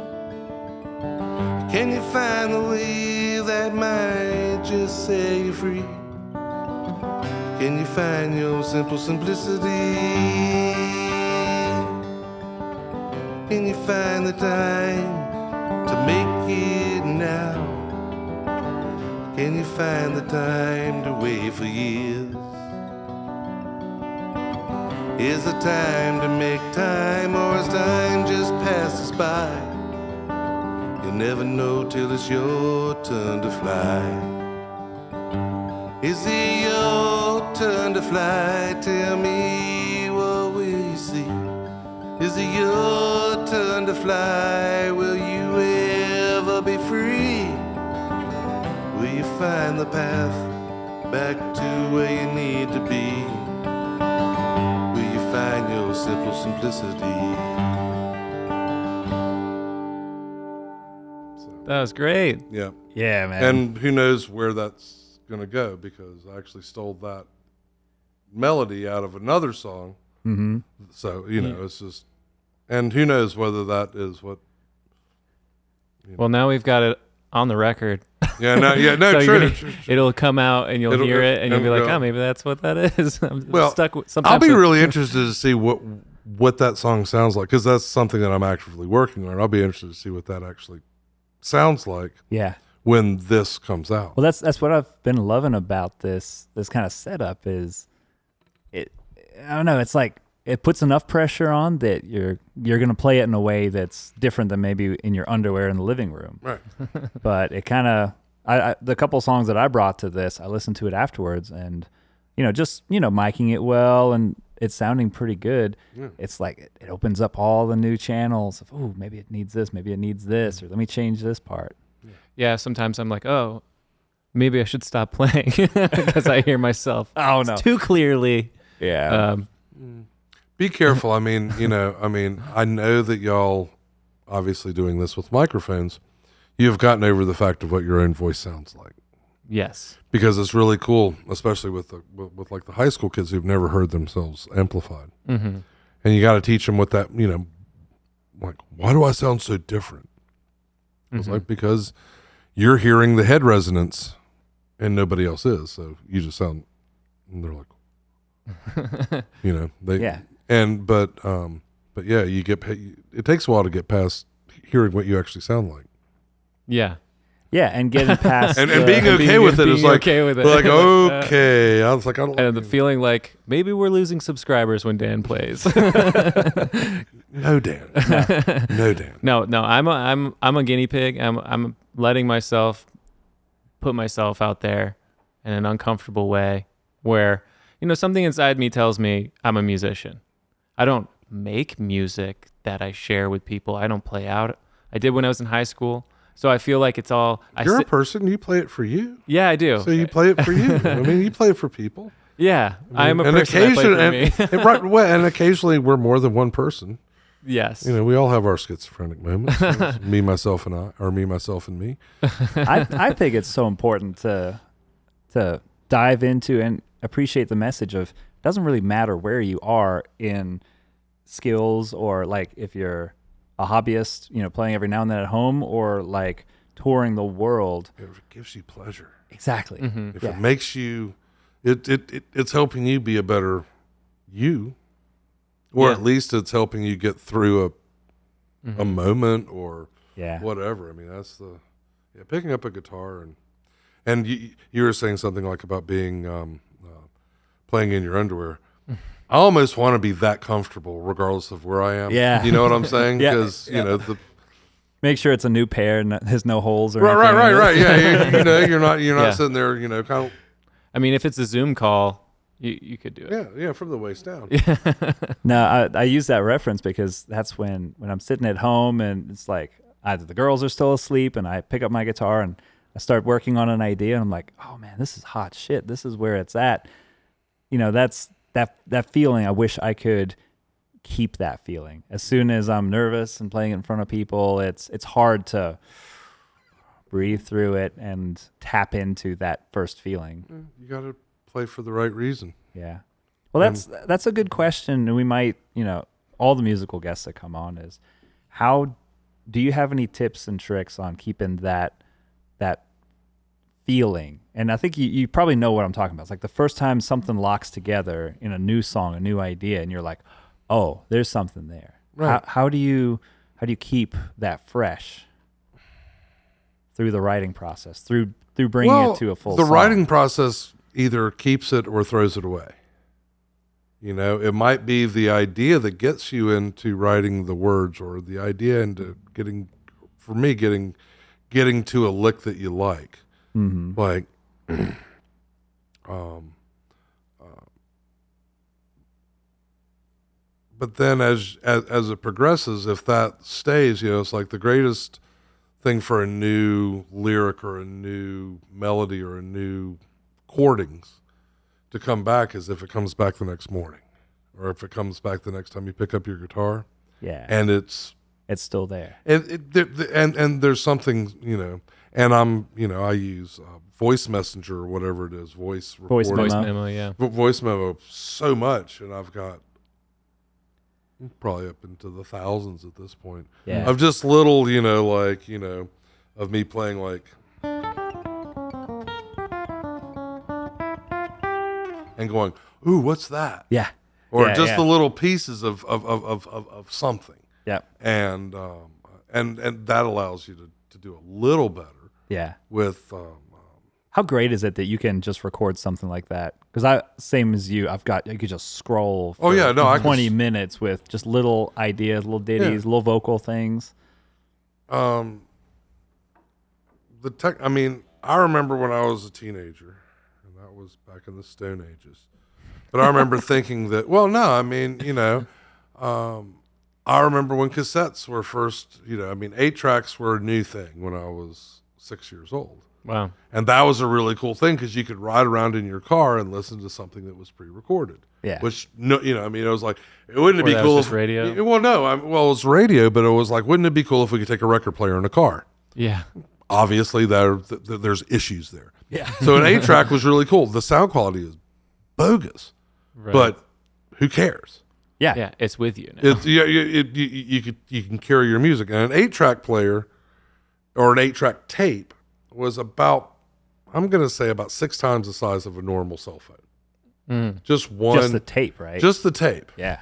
Can you find the wave that might just set you free? Can you find your simple simplicity? Can you find the time to make it now? Can you find the time to wait for years? Is the time to make time, or is time just pass us by? You'll never know till it's your turn to fly. Is it your turn to fly? Tell me, what will you see? Is it your turn to fly? Will you ever be free? Will you find the path back to where you need to be? Will you find your simple simplicity? That was great. Yeah. Yeah, man. And who knows where that's going to go, because I actually stole that melody out of another song. Mm-hmm. So, it's just, and who knows whether that is what. Well, now we've got it on the record. Yeah, no, So true. It'll come out and you'll hear it and you'll be like, go. oh, maybe that's what that is. I'm Well, stuck with, I'll be really interested to see what that song sounds like, because that's something that I'm actively working on. I'll be interested to see what that actually sounds like yeah. when this comes out. Well, that's what I've been loving about this kind of setup is it. I don't know. It's like it puts enough pressure on that you're gonna play it in a way that's different than maybe in your underwear in the living room. Right. But it kind of the couple songs that I brought to this, I listened to it afterwards, and just miking it well and it's sounding pretty good. Yeah. It's like it opens up all the new channels of, oh, maybe it needs this, maybe it needs this, or let me change this part. Yeah, sometimes I'm like, oh, maybe I should stop playing because I hear myself too clearly. Yeah. Be careful. I mean, I know that y'all obviously doing this with microphones, you've gotten over the fact of what your own voice sounds like. Yes. Because it's really cool, especially with like the high school kids who've never heard themselves amplified. Mm-hmm. And you got to teach them what that, like, why do I sound so different? It's like, because you're hearing the head resonance and nobody else is. So you just sound, and they're like, but yeah, it takes a while to get past hearing what you actually sound like. Yeah. Yeah, and getting past and being okay with it is like, okay with it. We're like, okay. I was like, I don't. And the feeling like maybe we're losing subscribers when Dan plays. No, Dan. No, Dan. No. I'm a guinea pig. I'm letting myself put myself out there in an uncomfortable way, where something inside me tells me I'm a musician. I don't make music that I share with people. I don't play out. I did when I was in high school. So I feel like it's all... You're a person. You play it for you. Yeah, I do. So you play it for you. I mean, you play it for people. Yeah, I'm a person. I play for me. And occasionally we're more than one person. Yes. We all have our schizophrenic moments. Me, myself, and I, or me, myself, and me. I think it's so important to dive into and appreciate the message of, it doesn't really matter where you are in skills, or like if you're a hobbyist, playing every now and then at home, or like touring the world. If it gives you pleasure. Exactly. Mm-hmm. If it makes you, it's helping you be a better you, or at least it's helping you get through a moment or whatever. I mean, that's picking up a guitar and you were saying something like about being playing in your underwear. I almost want to be that comfortable regardless of where I am. Yeah. You know what I'm saying? Because, make sure it's a new pair and there's no holes or anything. Right. Yeah. You're not sitting there, kind of. I mean, if it's a Zoom call, you could do it. Yeah, from the waist down. No, I use that reference because that's when I'm sitting at home and it's like either the girls are still asleep and I pick up my guitar and I start working on an idea and I'm like, oh man, this is hot shit. This is where it's at. That's that feeling. I wish I could keep that feeling. As soon as I'm nervous and playing in front of people, it's hard to breathe through it and tap into that first feeling. You got to play for the right reason. Yeah. Well, that's a good question, and we might, all the musical guests that come on is, how do you have any tips and tricks on keeping that feeling? And I think you probably know what I'm talking about. It's like the first time something locks together in a new song, a new idea, and you're like, oh, there's something there. Right. How do you keep that fresh through the writing process, through bringing it to a full song? The writing process either keeps it or throws it away. It might be the idea that gets you into writing the words, or the idea into getting to a lick that you like. Mm-hmm. Like, but then as it progresses, if that stays, it's like the greatest thing for a new lyric or a new melody or a new chordings to come back is if it comes back the next morning, or if it comes back the next time you pick up your guitar. Yeah, and it's still there. And there's something, and I use voice messenger or whatever it is, voice memo, yeah. Voice memo so much, and I've got probably up into the thousands at this point. Yeah. Of just little, of me playing like, and going, ooh, what's that? Yeah. Or the little pieces of something. Yeah. And that allows you to do a little better. Yeah. with How great is it that you can just record something like that? Because same as you, I could just scroll for I 20 minutes with just little ideas, little ditties, little vocal things. I mean, I remember when I was a teenager, and that was back in the Stone Ages. But I remember thinking that, I remember when cassettes were first, 8-tracks were a new thing when I was 6 years old. Wow. And that was a really cool thing because you could ride around in your car and listen to something that was pre-recorded. Yeah. Which, it was like, wouldn't it be that cool was if just radio? Well, no, it was radio, but it was like, wouldn't it be cool if we could take a record player in a car? Yeah. Obviously, there's issues there. Yeah. So an 8-track was really cool. The sound quality is bogus, Right. but who cares? Yeah. Yeah, it's with you now. You can carry your music. And an 8-track player or an 8-track tape was about 6 times the size of a normal cell phone. Just one. Just the tape, right? Just the tape. Yeah.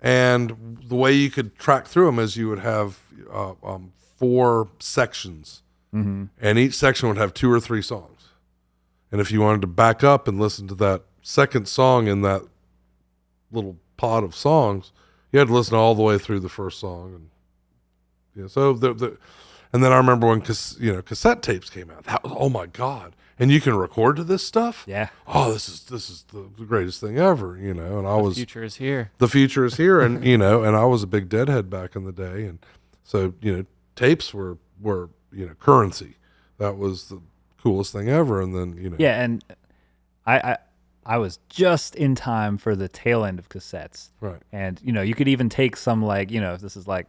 And the way you could track through them is you would have 4 sections, and each section would have 2 or 3 songs. And if you wanted to back up and listen to that second song in that little pot of songs, you had to listen all the way through the first song. And so and then I remember when cassette tapes came out. That was, oh my God! And you can record to this stuff. Yeah. Oh, this is the greatest thing ever. And The future is here. The future is here, and and I was a big Deadhead back in the day, and so tapes were currency. That was the coolest thing ever. And then Yeah, and I was just in time for the tail end of cassettes. Right. And you could even take some if this is like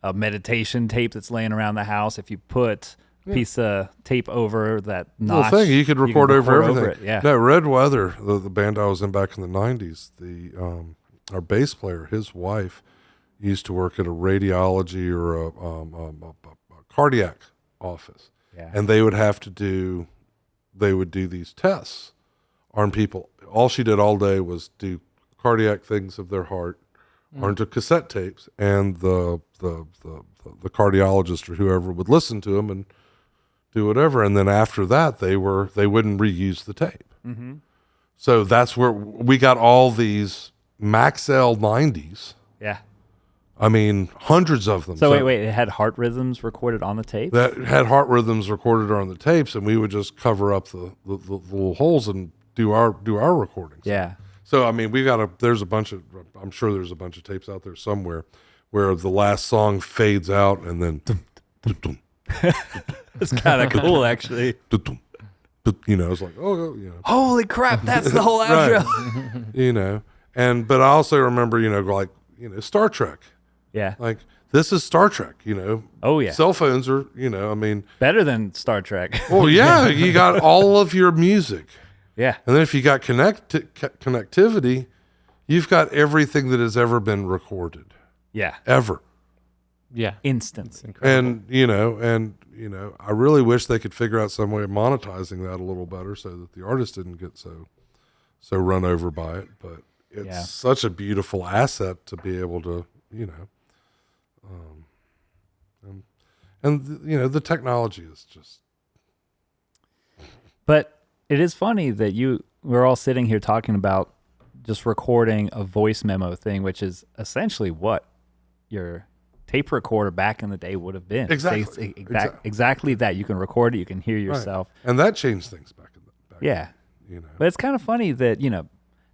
a meditation tape that's laying around the house, if you put a piece of tape over that notch, thing you could record over everything. it. Yeah. No, Red Weather, the band I was in back in the 90s, our bass player, his wife used to work at a radiology or a cardiac office. Yeah. And they would do these tests on people. All she did all day was do cardiac things of their heart onto cassette tapes, and the cardiologist or whoever would listen to them and do whatever. And then after that, they wouldn't reuse the tape. Mm-hmm. So that's where we got all these Maxell 90s. Yeah. I mean, hundreds of them. So wait, it had heart rhythms recorded on the tape? That had heart rhythms recorded on the tapes, and we would just cover up the little holes and do our recordings. Yeah. So I mean, I'm sure there's a bunch of tapes out there somewhere where the last song fades out and then It's kind of cool, actually. It's like, Holy crap, that's the whole outro. but I also remember, Star Trek. Yeah. Like, this is Star Trek, Oh, yeah. Cell phones are, Better than Star Trek. well, yeah, you got all of your music. Yeah. And then if you got connectivity, you've got everything that has ever been recorded. Yeah. Ever. Yeah. Instant. Incredible. And I really wish they could figure out some way of monetizing that a little better so that the artist didn't get so run over by it. But it's such a beautiful asset to be able to, the technology is just. But it is funny that we're all sitting here talking about just recording a voice memo thing, which is essentially what your tape recorder back in the day would have been. Exactly. Exactly that. You can record it. You can hear yourself. Right. And that changed things back Yeah. then, But it's kind of funny that,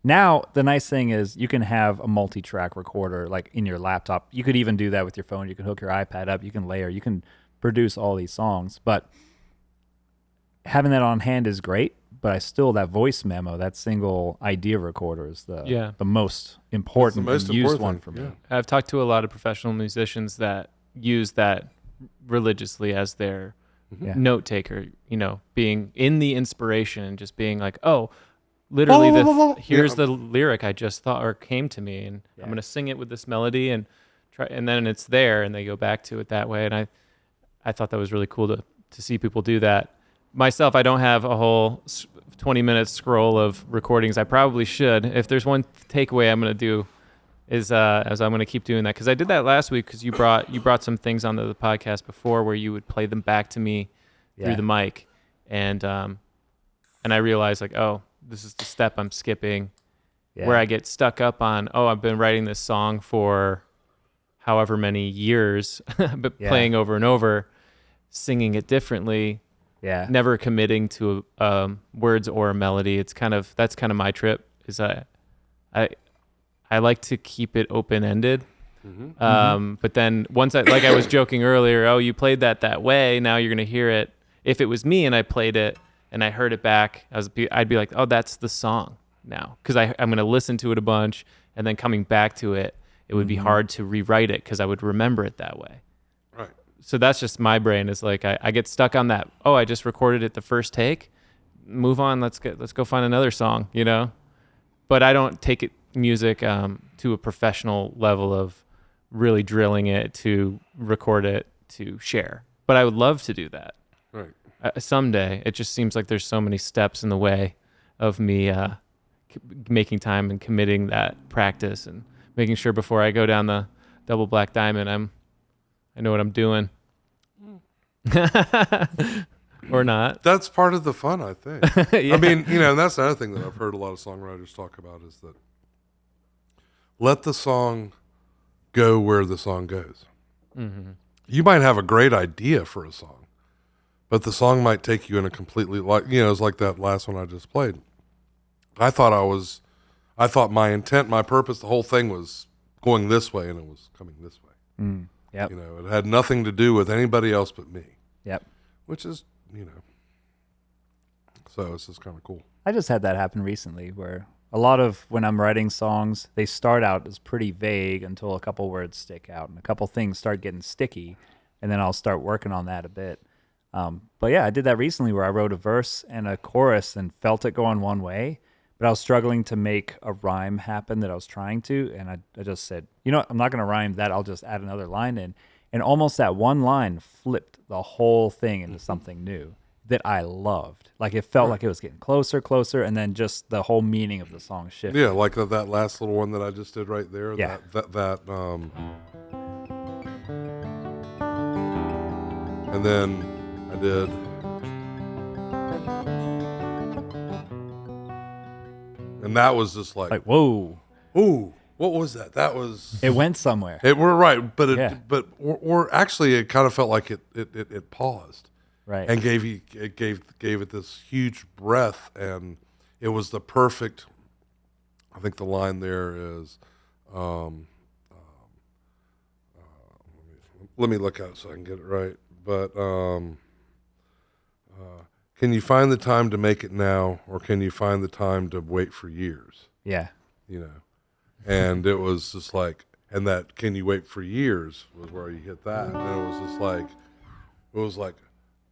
now the nice thing is you can have a multi-track recorder like in your laptop. You could even do that with your phone. You can hook your iPad up. You can layer. You can produce all these songs. But having that on hand is great. But that voice memo, that single idea recorder is the most important and used one for me. Yeah. I've talked to a lot of professional musicians that use that religiously as their note taker, being in the inspiration and just being like, oh, literally here's the lyric I just thought or came to me, and I'm going to sing it with this melody and try, and then it's there and they go back to it that way. And I thought that was really cool to see people do that. Myself, I don't have a whole 20-minute scroll of recordings. I probably should. If there's one takeaway I'm going to do is as I'm going to keep doing that, because I did that last week because you brought some things onto the podcast before where you would play them back to me through the mic, and I realized like, oh, this is the step I'm skipping, where I get stuck up on, oh, I've been writing this song for however many years, but playing over and over, singing it differently, never committing to words or a melody. That's kind of my trip. Is I like to keep it open ended. But then once I was joking earlier, oh, you played that way. Now you're gonna hear it. If it was me and I played it and I heard it back, I'd be like, oh, that's the song now, because I'm gonna listen to it a bunch, and then coming back to it, it would be hard to rewrite it because I would remember it that way. Right. So that's just my brain. Is like I get stuck on that. Oh, I just recorded it the first take. Move on. Let's go find another song. But I don't take music to a professional level of really drilling it to record it to share. But I would love to do that. Right. Someday. It just seems like there's so many steps in the way of me making time and committing that practice and making sure before I go down the double black diamond, I know what I'm doing. Or not. That's part of the fun, I think. I mean, and that's another thing that I've heard a lot of songwriters talk about is that let the song go where the song goes. Mm-hmm. You might have a great idea for a song, but the song might take you in a completely, it's like that last one I just played. I thought my intent, my purpose, the whole thing was going this way, and it was coming this way. Yep. It had nothing to do with anybody else but me. Yep. Which is, so it's just kind of cool. I just had that happen recently where a lot of when I'm writing songs, they start out as pretty vague until a couple words stick out and a couple things start getting sticky, and then I'll start working on that a bit. But yeah, I did that recently where I wrote a verse and a chorus and felt it going one way, but I was struggling to make a rhyme happen that I was trying to, and I just said, I'm not going to rhyme that. I'll just add another line in. And almost that one line flipped the whole thing into something new that I loved. Like it felt like it was getting closer, and then just the whole meaning of the song shifted. Yeah, like that last little one that I just did right there. Yeah. And then I did. And that was just like whoa. Ooh. What was that? That was. It went somewhere. We're right, but it, actually, it kind of felt like it paused, right, and gave it this huge breath, and it was the perfect. I think the line there is, let me look at it so I can get it right. But can you find the time to make it now, or can you find the time to wait for years? Yeah, And it was just like, and that "can you wait for years" was where you hit that. And it was just like,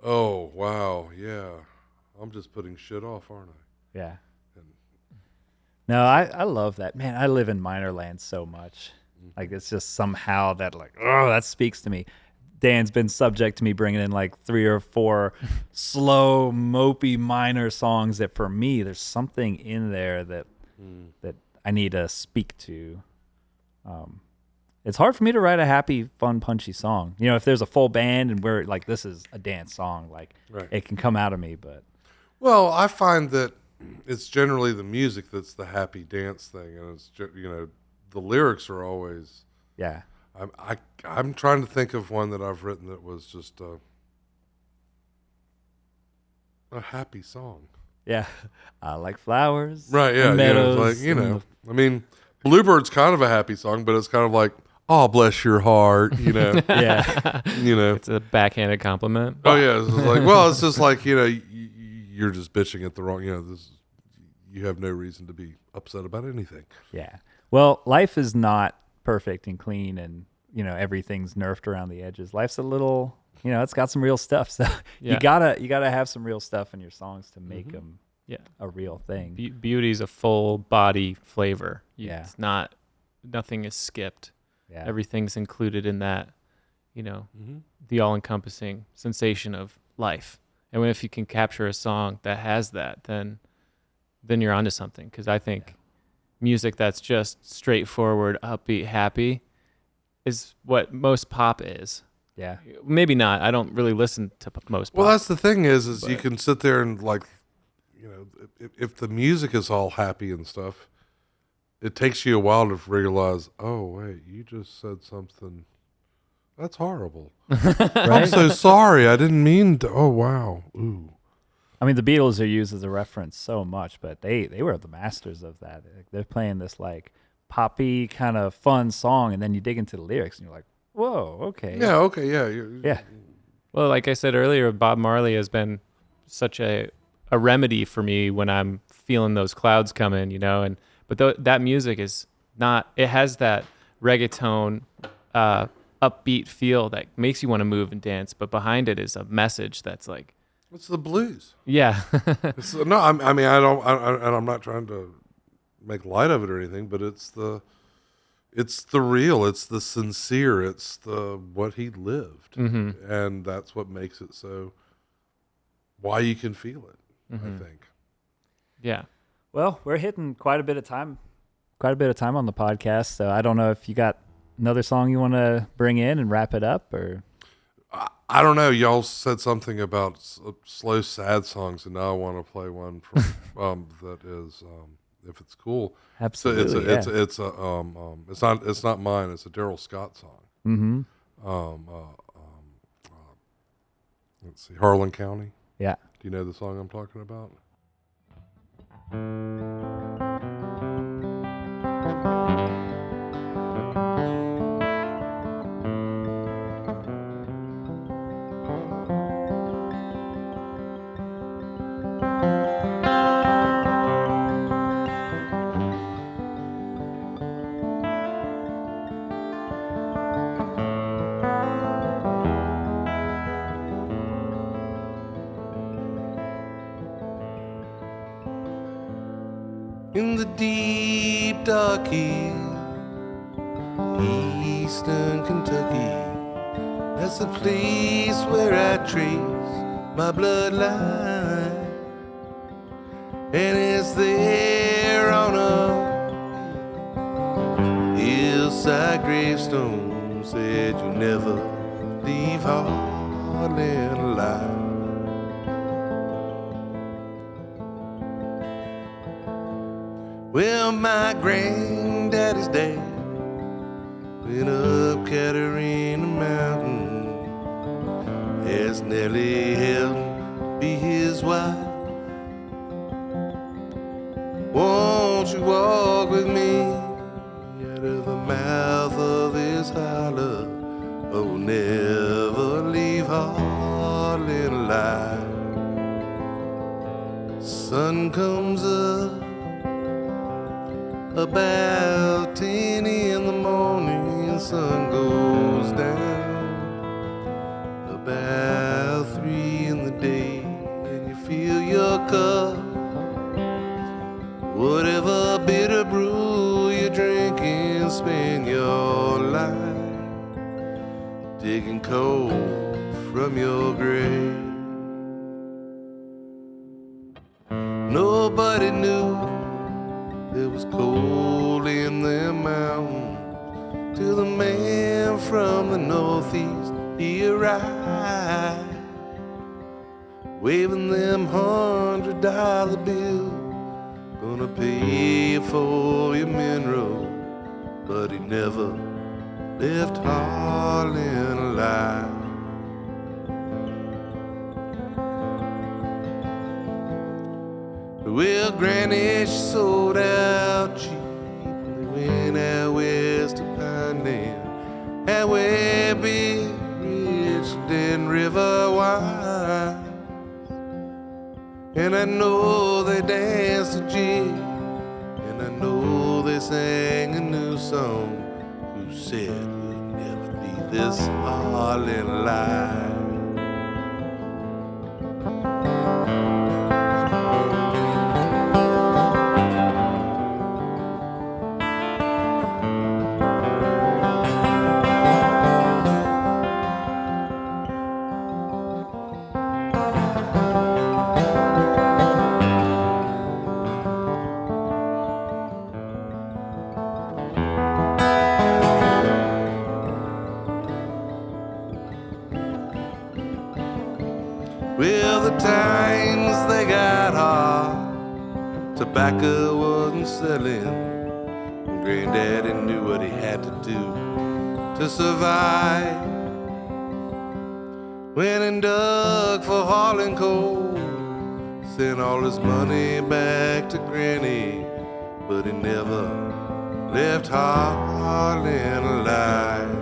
oh, wow, yeah, I'm just putting shit off, aren't I? Yeah. No, I love that. Man, I live in minor land so much. Like, it's just somehow that, that speaks to me. Dan's been subject to me bringing in 3 or 4 slow, mopey minor songs that for me, there's something in there that I need to speak to. It's hard for me to write a happy, fun, punchy song. If there's a full band and we're this is a dance song, right. It can come out of me. But well, I find that it's generally the music that's the happy dance thing, and it's the lyrics are always. Yeah. I'm trying to think of one that I've written that was just a happy song. Yeah, I like flowers. Right, yeah. Meadows, I mean, Bluebird's kind of a happy song, but it's kind of like, oh, bless your heart, Yeah. It's a backhanded compliment. Oh, yeah. It's just like, you're just bitching at the wrong, you have no reason to be upset about anything. Yeah. Well, life is not perfect and clean and, everything's nerfed around the edges. Life's a little... it's got some real stuff. So you gotta have some real stuff in your songs to make them a real thing. Beauty's a full body flavor. Yeah. It's not, nothing is skipped. Yeah. Everything's included in that, the all encompassing sensation of life. And if you can capture a song that has that, then you're onto something. Cause I think music that's just straightforward, upbeat, happy is what most pop is. Yeah. Maybe not. I don't really listen to most pop. Well, that's the thing is you But- can sit there and like, you know, if the music is all happy and stuff, it takes you a while to realize, oh wait, you just said something that's horrible. I'm so sorry. I didn't mean to. Oh wow. Ooh. I mean, the Beatles are used as a reference so much, but they were the masters of that. They're playing this like poppy kind of fun song, and then you dig into the lyrics, and you're like, whoa, okay. Yeah. Okay. Yeah. Yeah. Well, like I said earlier, Bob Marley has been such a remedy for me when I'm feeling those clouds coming, you know. But that music is not. It has that reggaeton, upbeat feel that makes you want to move and dance. But behind it is a message that's like, It's the blues. yeah, No, I mean, and I'm not trying to make light of it or anything, but it's the real, it's the sincere, it's the what he lived, and that's what makes it so. Why you can feel it, I think. yeah. Well, we're hitting quite a bit of time on the podcast, so I don't know if you got another song you want to bring in and wrap it up, or. I don't know. Y'all said something about slow, sad songs, and now I want to play one from that is, if it's cool. Absolutely, So yeah. it's not mine. It's a Daryl Scott song. Mm-hmm. Let's see, Harlan County. Yeah. Do you know the song I'm talking about? In the deep dark hills, eastern Kentucky, that's the place where I trace my bloodline. And it's there on a hillside gravestone said you'll never leave Harlan alive. Well, my granddaddy's dad went up Caterina Mountain, asked Nellie Helton to be his wife. Won't you walk with me out of the mouth of this holler? Oh, never leave Harlan alive. Sun comes up about 10 in the morning, and sun goes down about 3 in the day, and you fill your cup. Whatever bitter brew you're drinking, spend your life digging coal from your grave. Nobody knew there was coal in the mountains till the man from the northeast, he arrived, waving them $100 bills, gonna pay you for your mineral. But he never left Harlan alive. Well, Granny, she sold out cheap, and they went out west to Pineland, and where big Richland River winds. And I know they danced a jig, and I know they sang a new song. Who said we'd never leave this Harlan alive? Well, the times they got hard, tobacco wasn't selling, and Granddaddy knew what he had to do to survive. Went and dug for hauling coal, sent all his money back to Granny, but he never left Harlan alive.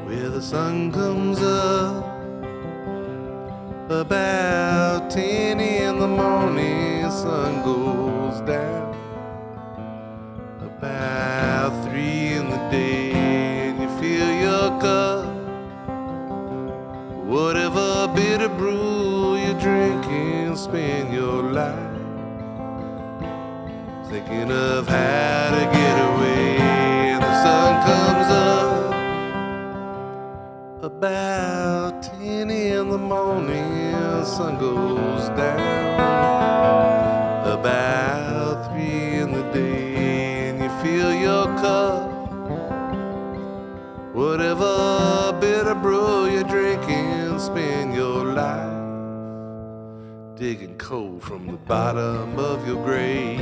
Where the sun comes up about 10 in the morning, sun goes down about 3 in the day, and you fill your cup, whatever bitter brew you're drinking, spend your life thinking of how to get away. And the sun comes up about 10 in the morning, the sun goes down about 3 in the day, and you fill your cup, whatever bitter brew you're drinking, spend your life digging coal from the bottom of your grave.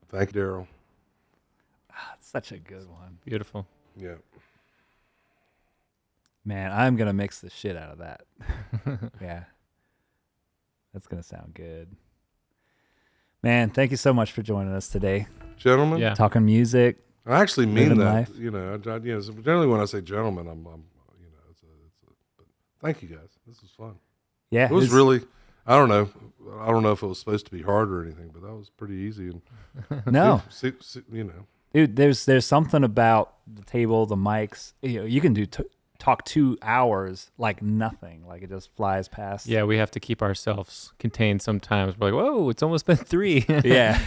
Thank you, Daryl. Such a good one. Beautiful. Yeah. Man, I'm going to mix the shit out of that. Yeah. That's going to sound good. Man, thank you so much for joining us today. Gentlemen, Yeah. Talking music. I actually mean Living that. life. You know, so generally when I say gentlemen, I'm you know, but thank you guys. This was fun. Yeah. It was really, I don't know if it was supposed to be hard or anything, but that was pretty easy. And No. you know, Dude, there's something about the table, the mics. You know, you can do talk 2 hours like nothing, like it just flies past. Yeah, we have to keep ourselves contained sometimes. We're like, whoa, it's almost been 3. Yeah.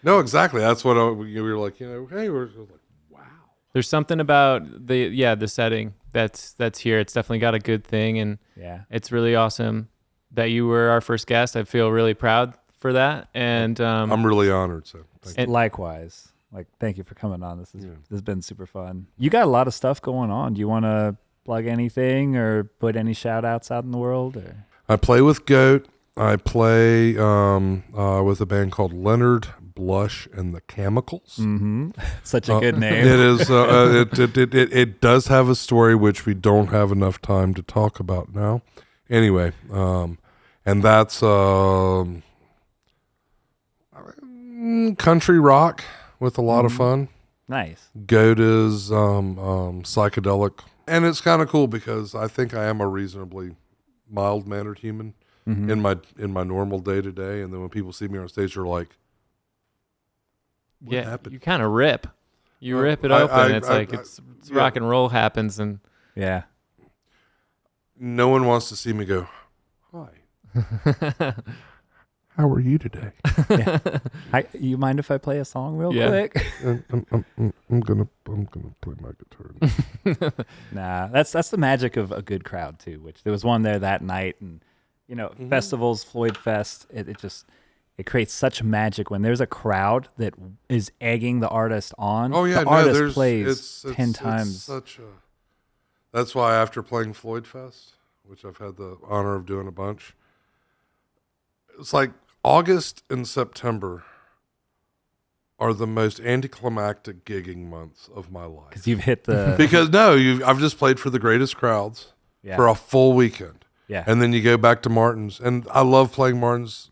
no, exactly. That's what we were like. You know, hey, we're like, wow. There's something about the setting that's here. It's definitely got a good thing, and Yeah. it's really awesome that you were our first guest. I feel really proud for that, and I'm really honored. So thank you. And- Likewise. Like, thank you for coming on. This has been super fun. You got a lot of stuff going on. Do you want to plug anything or put any shout outs out in the world? Or? I play with GOTE. I play with a band called Leonard, Blush, and the Camelcals. Mm-hmm. Such a good name. It is. It does have a story which we don't have enough time to talk about now. Anyway, and that's country rock with a lot of fun. Nice. GOAT is psychedelic, and it's kind of cool because I think I am a reasonably mild-mannered human in my normal day-to-day, and then when people see me on stage, they're like, "What happened?" you kind of rip. You rip it I- open. I- It's I- like I- it's yeah. rock and roll happens, and Yeah. No one wants to see me go, "Hi, how are you today?" You mind if I play a song real Yeah. quick? I'm gonna play my guitar. Nah, that's the magic of a good crowd too. Which there was one there that night, and you know, festivals, Floyd Fest, it creates such magic when there's a crowd that is egging the artist on. Oh yeah, the no, artist there's plays 10 it's times. That's why after playing Floyd Fest, which I've had the honor of doing a bunch, it's like August and September are the most anticlimactic gigging months of my life. Because you've hit the Because I've just played for the greatest crowds yeah. for a full weekend. Yeah. And then you go back to Martin's, and I love playing Martin's.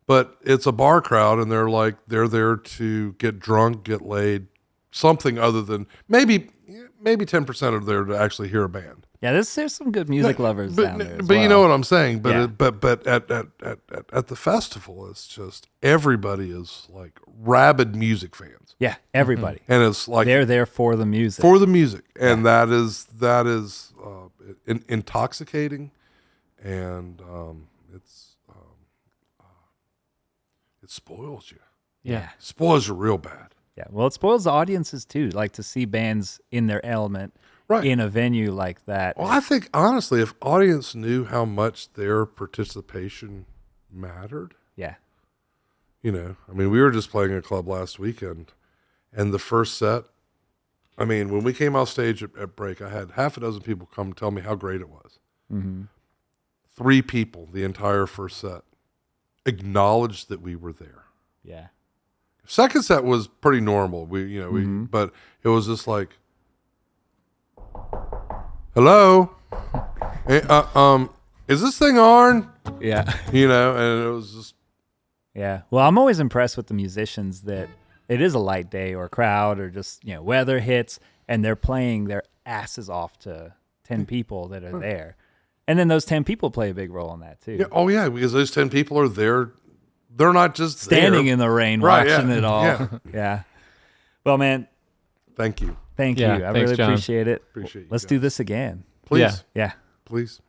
But it's a bar crowd, and they're there to get drunk, get laid, something other than maybe 10% are there to actually hear a band. Yeah, there's some good music lovers down there. But you know what I'm saying. But Yeah. but at the festival, it's just everybody is like rabid music fans, Yeah, everybody. and it's like They're there for the music. for the music, and that is intoxicating, and it spoils you. yeah. Spoils you real bad. Yeah. Well, it spoils the audiences too, like to see bands in their element Right. in a venue like that. Well, I think honestly, if audience knew how much their participation mattered, Yeah. you know, I mean, we were just playing a club last weekend, and the first set, I mean, when we came off stage at break, I had half a dozen people come tell me how great it was. Mm-hmm. 3 people the entire first set acknowledged that we were there. Yeah. Second set was pretty normal. But it was just like, hello, is this thing on? Yeah. You know, and it was just, Yeah. Well, I'm always impressed with the musicians that it is a light day or crowd or just, weather hits and they're playing their asses off to 10 people that are there. And then those 10 people play a big role in that too. yeah, oh yeah, because those 10 people are there. They're not just Standing there. in the rain, Right, watching yeah, it all. yeah. Yeah. Well, man, Thank you. thank Yeah, you. I thanks, really John. appreciate it. Appreciate you Let's guys. do this again. Please. Yeah. Yeah. Please.